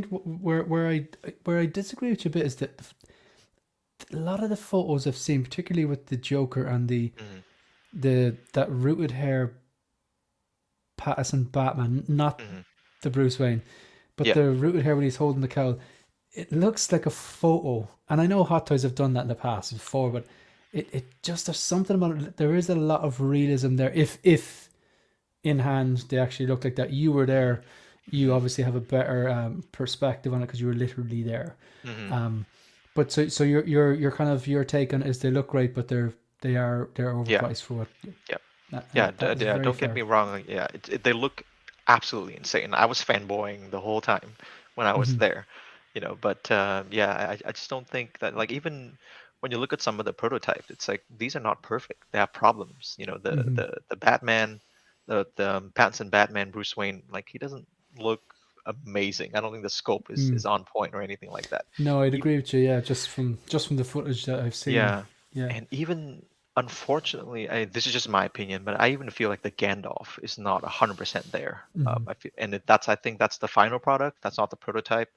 where I disagree with you a bit is that a lot of the photos I've seen, particularly with the Joker and Hmm. the that rooted hair Patterson Batman, not Hmm. the Bruce Wayne, but Yeah. the rooted hair when he's holding the cowl, it looks like a photo. And I know Hot Toys have done that in the past before, but it just, there's something about it. There is a lot of realism there. If in hand they actually look like that, you were Hmm. there. You Hmm. obviously have a better perspective on it because you were literally there. Hmm. Um, but so your kind of your take on it is they look great, but they're Yeah. overpriced for what, Yeah. and Yeah, that is yeah, very don't get fair. me wrong. Like, yeah, they look absolutely insane. I was fanboying the whole time when I was Hmm. there, But yeah, I just don't think that, like, even when you look at some of the prototypes, it's like these are not perfect. They have problems. The Hmm. the Batman, the Pattinson Batman, Bruce Wayne, like he doesn't look amazing. I don't think the scope is Mm. is on point or anything like that. No, I'd Even agree with you. Yeah, just from the footage that I've seen. Yeah, Yeah. and even unfortunately, this is just my opinion, but I even feel like the Gandalf is not 100% there. Hmm. I feel, and I think that's the final product. That's not the prototype.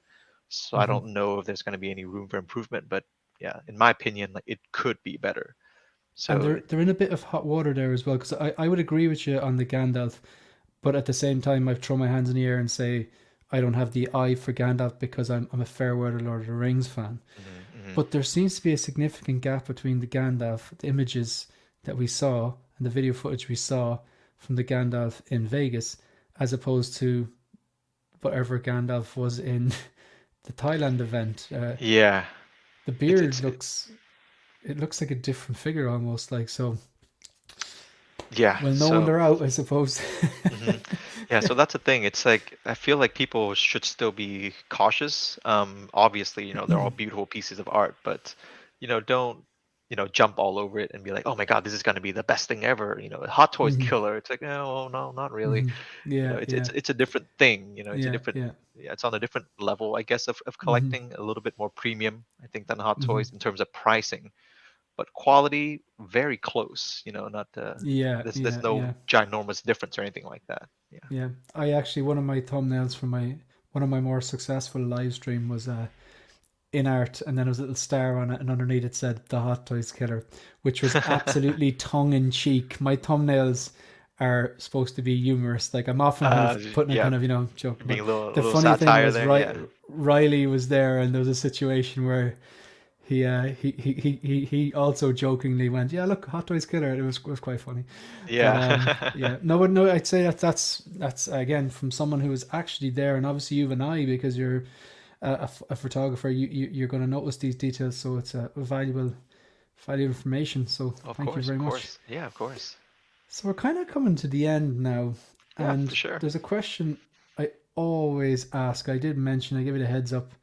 So I Hmm. don't know if there's going to be any room for improvement. But yeah, in my opinion, like it could be better. And So they're in a bit of hot water there as well, because I would agree with you on the Gandalf, but at the same time I've thrown my hands in the air and say I don't have the eye for Gandalf because I'm a fair weather Lord of the Rings fan. mhm, mhm. But there seems to be a significant gap between the Gandalf, the images that we saw, and the video footage we saw from the Gandalf in Vegas, as opposed to whatever Gandalf was in the Thailand event. Yeah, The it's beard it's looks, it looks like a different figure almost. Like, so, yeah. well, no So wonder out, I suppose. mhm. Yeah, so that's the thing. It's like I feel like people should still be cautious. Obviously, they're all beautiful pieces of art, but don't jump all over it and be like, oh my God, this is going to be the best thing ever. Hot Toys Hmm. killer. It's like, oh no, not really. Hmm. Yeah, It's yeah, it's it's a different thing. It's a yeah, different. yeah. Yeah, it's on a different level, I guess, of Hmm. collecting. A little bit more premium, I think, than Hot Hmm. Toys in terms of pricing, but quality very close. Not Yeah, there's yeah, no yeah, ginormous difference or anything like that. Yeah. yeah. I actually, one of my thumbnails for one of my more successful live stream was in art, and then there was a little star on it, and underneath it said "The Hot Toys Killer," which was absolutely tongue in cheek. My thumbnails are supposed to be humorous. Like, I'm often kind of putting a Yeah, kind of joke, being but a little, the little funny thing satire was, there. Yeah. Riley was there, and there was a situation where He also jokingly went, "Yeah, look, Hot Toys Killer." It was quite funny, but Yeah. yeah, no, but no, I'd say that's again from someone who was actually there, and obviously you've an eye because you're a photographer. You're going to notice these details, so it's a valuable information. So Of thank you course, very of much. course. Yeah, of course. So we're kind of coming to the end now, Yeah, for and sure. there's a question I always ask. I did mention, I give it a heads up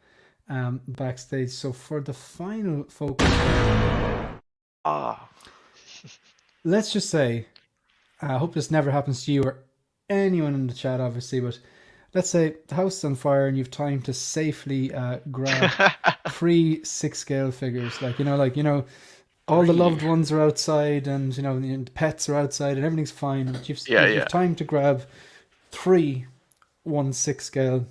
backstage. So for the final focus question, Ah. let's just say, I hope this never happens to you or anyone in the chat, obviously, but let's say the house is on fire and you've time to safely grab three six scale figures, all the loved Three. ones are outside, and the pets are outside, and everything's fine. But Yeah, you've yeah. time to grab three 1/6 scale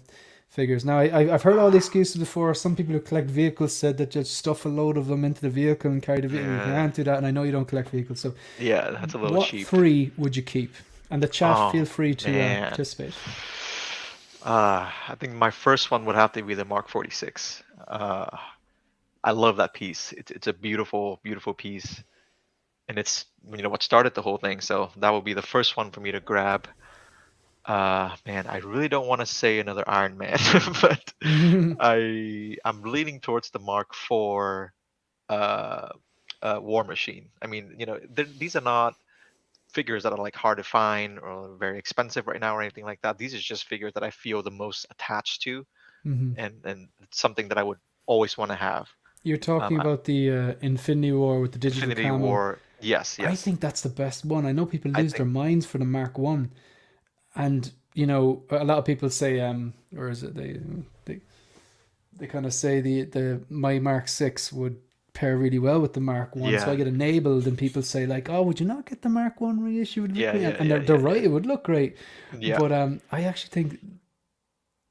figures. Now, I've heard all the excuses before. Some people who collect vehicles said that just stuff a load of them into the vehicle and carry the vehicle. You Yeah, can't do that, and I know you don't collect vehicles. So, yeah, that's a little what cheap. three would you keep? And the chat, Oh feel free to man. participate. I think my first one would have to be the Mark 46. I love that piece. It's a beautiful, beautiful piece, and it's what started the whole thing. So that would be the first one for me to grab. Man, I really don't want to say another Iron Man, but I'm leaning towards the Mark 4 uh, War Machine. I mean, these are not figures that are like hard to find or very expensive right now or anything like that. These are just figures that I feel the most attached to, Mhm. and it's something that I would always want to have. You're talking I- about the Infinity War with the digital Infinity camo. War, yes, I yes. think that's the best one. I know people I lose their think, minds for the Mark One, and a lot of people say, or is it they kind of say the my Mark Six would pair really well with the Mark One. So I yeah, get enabled, and people say like, "Oh, would you not get the Mark One reissue? It would look yeah, great," yeah, and yeah, they're yeah, yeah, right. It would look great, yeah. but I actually think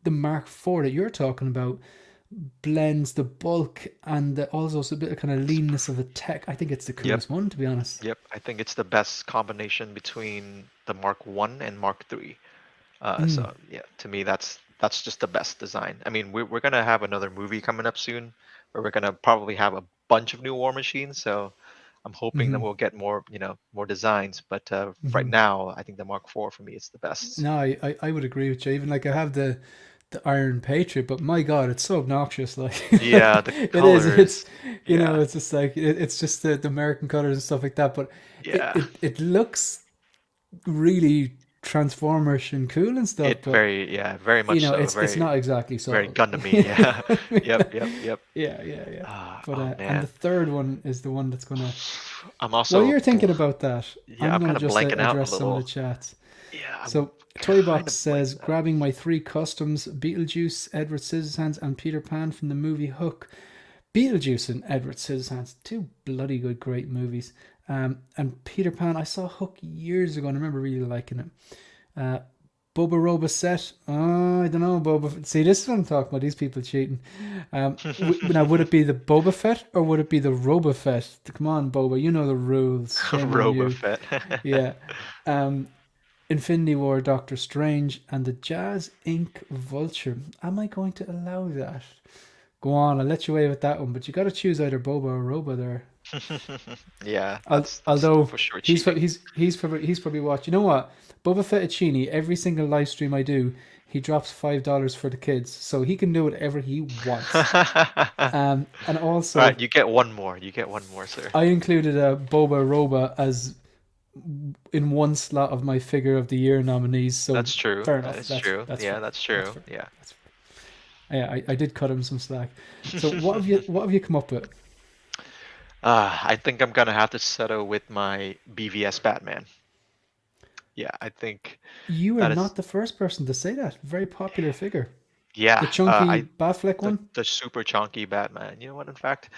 the Mark Four that you're talking about blends the bulk and also a bit of kind of leanness of the tech. I think it's the Yep, coolest one, to be honest. yep. I think it's the best combination between the Mark 1 and Mark 3. Mm. So yeah, to me that's just the best design. I mean, we're gonna have another movie coming up soon, where we're gonna probably have a bunch of new War Machines. So I'm hoping that Hmm. we'll get more designs. But right Hmm. now, I think the Mark IV for me is the best. No, I would agree with you. Even like I have the Iron Patriot, but my God, it's so obnoxious. Like Yeah, the it is. It's colors. Yeah, it's just like it's just the American colors and stuff like that. But yeah. it looks really transformerish and cool and stuff. It But very much so. it's Very not exactly very so. Gundam-y. Yeah. Yep, yep, yep. Yeah. But Oh and the man, third one is the one that's gonna. I'm While also you're thinking about that, yeah, I'm I'm gonna kind of just blanking out a address some of the little. chats. Yeah, I'm So kind Toybox of says, blanking out. grabbing my three customs: Beetlejuice, Edward Scissorhands, and Peter Pan from the movie Hook. Beetlejuice and Edward Scissorhands, two bloody good, great movies. And Peter Pan, I saw Hook years ago and I remember really liking it. Uh, Boba Roba set. Oh, I don't know, Boba. See, this is what I'm talking about. These people cheating. Now, would it be the Boba Fett or would it be the Roba Fett? Come on, Boba. You know the rules. Shame on Robo you. Fett. Yeah. Um, Infinity War, Doctor Strange, and the Jazz Inc. Vulture. Am I going to allow that? Go on, I'll let you away with that one, but you got to choose either Boba or Roba there. Yeah, that's Although for sure cheating. he's probably watched. You know what? Boba Fettuccine. Every single live stream I do, he drops $5 for the kids, so he can do whatever he wants. All And right, also, you get one more. You get one more, sir. I included a Boba Roba as in one slot of my figure of the year nominees. So That's true. fair That enough. is true. That's Yeah, fair. that's That's true. fair. Yeah. That's fair. Yeah, I did cut him some slack. So what have you come up with? I think I'm gonna have to settle with my BVS Batman. Yeah, I think You are that is not the first person to say that. Very popular figure. The yeah. chunky I Batfleck the one. the super chunky Batman. You know what? In fact,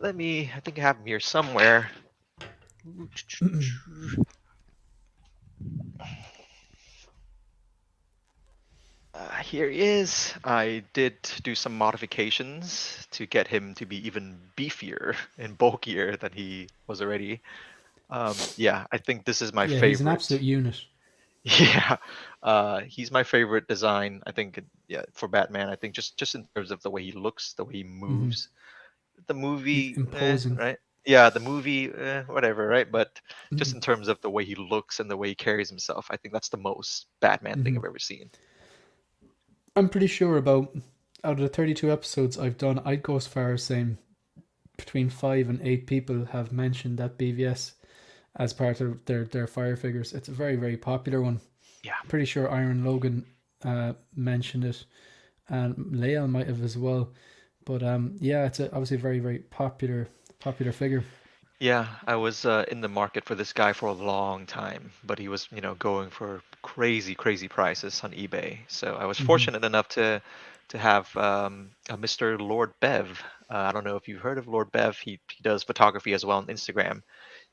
I think I have him here somewhere. Here he is. I did do some modifications to get him to be even beefier and bulkier than he was already. Yeah, I think this is my Yeah, he's an favorite. absolute unit. Yeah, he's my favorite design. I think, yeah, for Batman. I think just in terms of the way he looks, the way he Hmm. moves. the He's movie, imposing. right? Yeah, the movie, whatever, right? But just Mhm. in terms of the way he looks and the way he carries himself, I think that's the most Batman thing Mhm. I've ever seen. I'm pretty sure about out of the 32 episodes I've done, I'd go as far as saying between 5 and 8 people have mentioned that BVS as part of their fire figures. It's a very, very popular one. Yeah. I'm pretty sure Iron Logan mentioned it, and Leal might have as well. But yeah, it's obviously a very, very popular figure. Yeah, I was in the market for this guy for a long time, but he was, going for crazy, crazy prices on eBay. So I was Hmm. fortunate enough to have a Mr. Lord Bev. I don't know if you've heard of Lord Bev. He does photography as well on Instagram.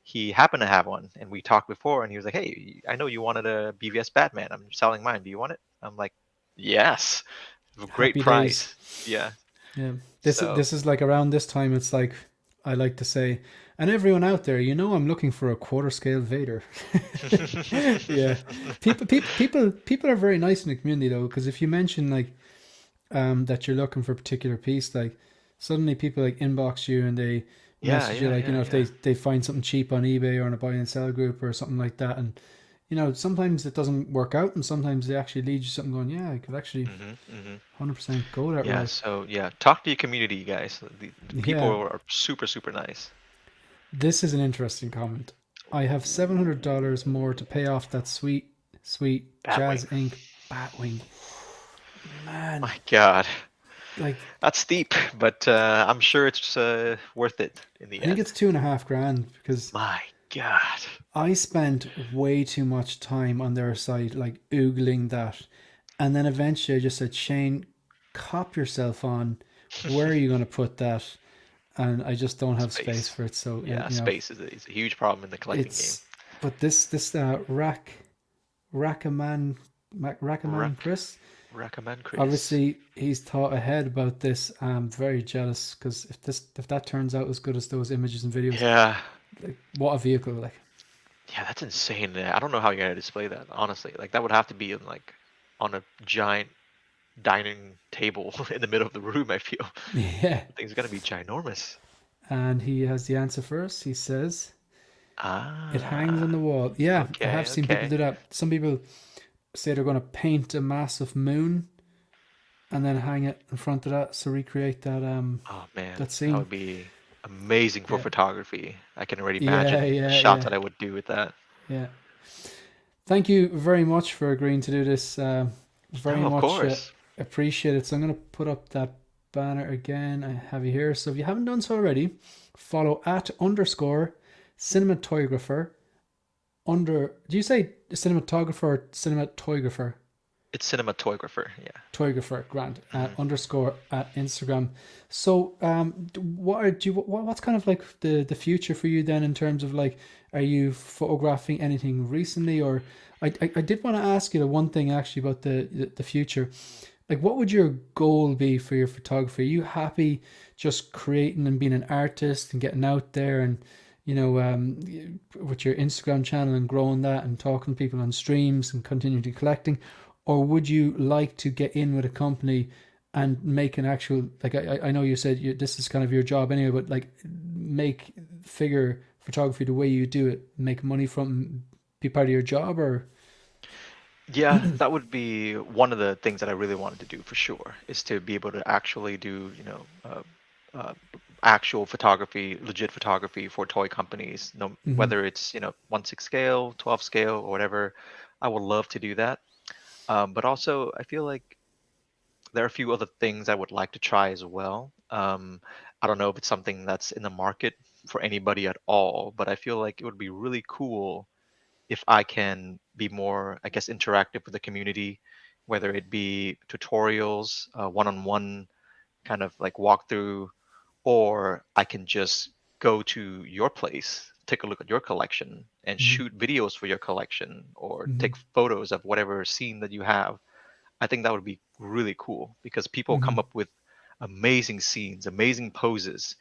He happened to have one, and we talked before, and he was like, "Hey, I know you wanted a BVS Batman. I'm selling mine. Do you want it?" I'm like, "Yes, a great Happy days. price." Yeah. Yeah, So. this is like around this time. It's like I like to say, and everyone out there, I'm looking for a quarter scale Vader. Yeah, people are very nice in the community though, because if you mention like that you're looking for a particular piece, like suddenly people like inbox you and they Yeah, message you yeah, like yeah, if they yeah. they find something cheap on eBay or in a buy and sell group or something like that, and sometimes it doesn't work out, and sometimes they actually lead you something going, yeah, I could actually Hmm. 100% go that Yeah, route. so yeah, talk to your community, guys. The people Yeah, are super, super nice. this is an interesting comment. I have $700 more to pay off that sweet, sweet Batwing. Jazz Inc. Batwing. Man, My God, like that's steep, but I'm sure it's worth it in I the think end. it's 2.5 grand because My God. I spent way too much time on their site, like oogling that, and then eventually I just said, Shane, cop yourself on. Where are you going to put that? And I just don't have space Space. for it. So Yeah, space is a huge problem in the collecting game. it's but this Rackaman Rackaman Rec Chris. recommend Chris. Obviously, he's thought ahead about this. I'm very jealous because if that turns out as good as those images and videos, Yeah, like what a vehicle! Like yeah, that's insane. I don't know how you're gonna display that, honestly. Like that would have to be in like on a giant dining table in the middle of the room, I feel. yeah. The thing's gonna be ginormous. And he has the answer for us. He says it hangs on Ah, the wall. Yeah, I have okay, seen people okay. do that. Some people say they're going to paint a massive moon and then hang it in front of that, so recreate Oh man, that that scene. would be amazing for Yeah, photography. I can already yeah, imagine the yeah, shots yeah, that I would do with that. yeah. Thank you very much for agreeing to do this. Very No, of much course. appreciate it. So I'm going to put up that banner again. I have you here. So if you haven't done so already, follow at underscore cinematographer under. Do you say cinematographer or cinematographer? It's cinematographer, yeah. Toygrapher Grant Hmm. underscore at Instagram. So what are do you, what's kind of like the future for you then in terms of like are you photographing anything recently or I did want to ask you the one thing actually about the future. Like what would your goal be for your photography? Are you happy just creating and being an artist and getting out there and with your Instagram channel and growing that and talking to people on streams and continuing to collecting, or would you like to get in with a company and make an actual like I know you said this is kind of your job anyway, but like make figure photography the way you do it, make money from be part of your job or Yeah, that would be one of the things that I really wanted to do for sure, is to be able to actually do, uh, actual photography, legit photography for toy companies, no, mm-hmm, whether it's, 1/6 scale, 12 scale, or whatever. I would love to do that. But also, I feel like there are a few other things I would like to try as well. I don't know if it's something that's in the market for anybody at all, but I feel like it would be really cool if I can be more, I guess, interactive with the community, whether it be tutorials, one-on-one kind of like walkthrough, or I can just go to your place, take a look at your collection, and mm-hmm, shoot videos for your collection, or mm-hmm, take photos of whatever scene that you have. I think that would be really cool because people mm-hmm, come up with amazing scenes, amazing poses.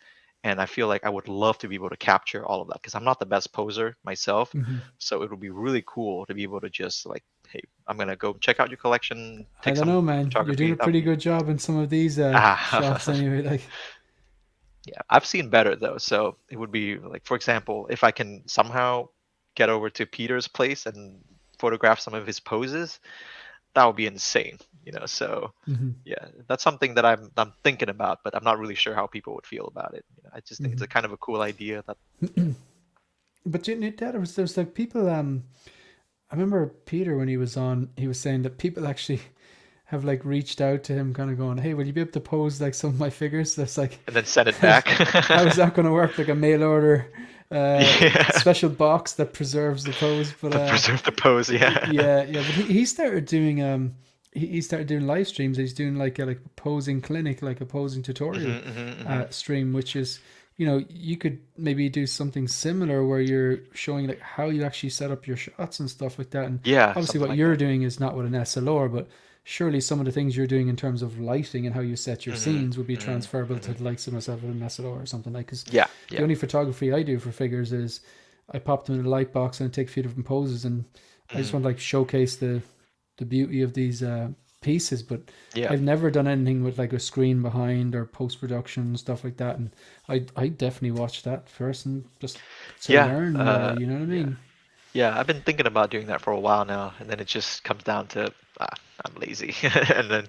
And I feel like I would love to be able to capture all of that because I'm not the best poser myself. mm-hmm. So it would be really cool to be able to just like, hey, I'm gonna go check out your collection, I take don't some know man, you're doing photography. a That would pretty be good job in some of these shots ah, anyway, like Yeah, I've seen better though. So it would be like, for example, if I can somehow get over to Peter's place and photograph some of his poses, that would be insane, you know. So Hmm. yeah, that's something that I'm thinking about, but I'm not really sure how people would feel about it. You know, I just think it's Hmm. a kind of a cool idea that, yeah. But you know, there was like people. I remember Peter when he was on. He was saying that people actually have like reached out to him, kind of going, "Hey, will you be able to pose like some of my figures?" That's like, And then send it back. how is that going to work? Like a mail order, Yeah, special box that preserves the pose. But to preserve the pose. Yeah. yeah, yeah. But he started doing he started doing live streams. He's doing like a posing clinic, like a posing tutorial Hmm, hmm, hmm. stream, which is, you know, you could maybe do something similar where you're showing like how you actually set up your shots and stuff like that. And Yeah, obviously, something what like you're that. doing is not with an SLR, but surely some of the things you're doing in terms of lighting and how you set your Hmm, scenes would be hmm, transferable to hmm. the likes of myself with an SLR or something like. Because Yeah, the yeah. only photography I do for figures is I pop them in a light box and I take a few different poses, and I just Hmm. want to like showcase the beauty of these pieces. But Yeah. I've never done anything with like a screen behind or post production stuff like that, and I definitely watch that first and just to Yeah. learn more. You know what I Yeah. mean? Yeah, I've been thinking about doing that for a while now, and then it just comes down to I'm lazy. And then,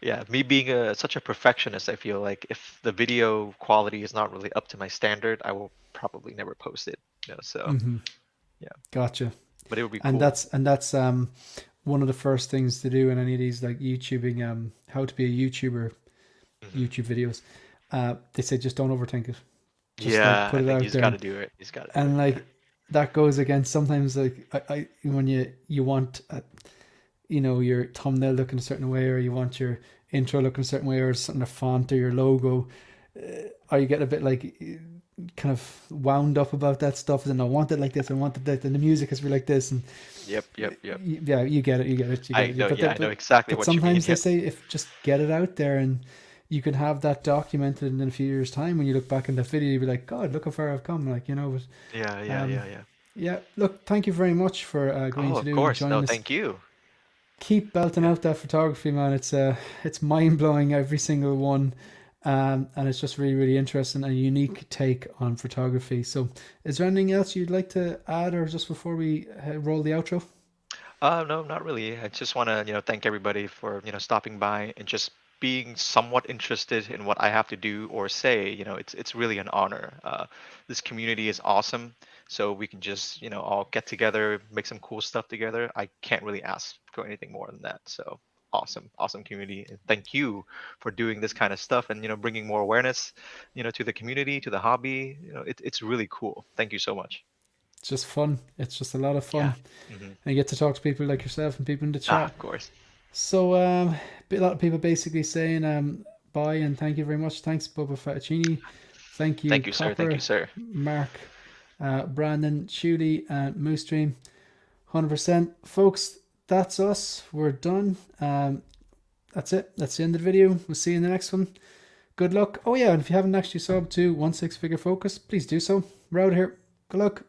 yeah, me being such a perfectionist, I feel like if the video quality is not really up to my standard, I will probably never post it. You know, so Hmm. yeah, Gotcha. but it would be And cool. that's one of the first things to do in any of these like YouTubing, how to be a YouTuber, Hmm. YouTube videos. They say just don't overthink it. Just like Yeah, put I it think out he's there, got to do it. He's got to do it. and Yeah. like that goes against sometimes like I when you want you know, your thumbnail looking a certain way, or you want your intro looking a certain way, or something, a font or your logo, or you get a bit like kind of wound up about that stuff, and I want it like this, I want it that, and the music has to be like this, and Yep, yep, yep. yeah, you get it, you get it, you get I it. know. But Yeah, I know but exactly but what you mean. sometimes they Yep. say if just get it out there, and you can have that documented, in a few years' time when you look back in the video, you'll be like, God, look how far I've come, like, you know. Yeah, But yeah, yeah, yeah. yeah, look, thank you very much for agreeing Oh, to of do and course. No, join us. thank you. Keep belting Yeah. out that photography, man. It's mind blowing, every single one, and it's just really really interesting, a unique take on photography. So, is there anything else you'd like to add, or just before we roll the outro? No, not really. I just want to, thank everybody for, stopping by and just being somewhat interested in what I have to do or say. It's really an honor. This community is awesome, so we can just, all get together, make some cool stuff together. I can't really ask for anything more than that. So awesome, awesome community, and thank you for doing this kind of stuff and bringing more awareness, to the community, to the hobby. It's really cool. Thank you so much. It's just fun. It's just a lot of Yeah. fun, Hmm. and you get to talk to people like yourself and people in the chat. Of course. So, a lot of people basically saying bye and thank you very much. Thanks, Bubba Fettuccini. Thank you, Thank you, sir. Thank you, Copper, sir. Mark, Brandon, Shuli, and Moose Dream. 100%. Folks, that's us. We're done. That's it. That's the end of the video. We'll see you in the next one. Good luck. Oh, yeah, and if you haven't actually subbed to 16 Figure Focus, please do so. We're out here. Good luck.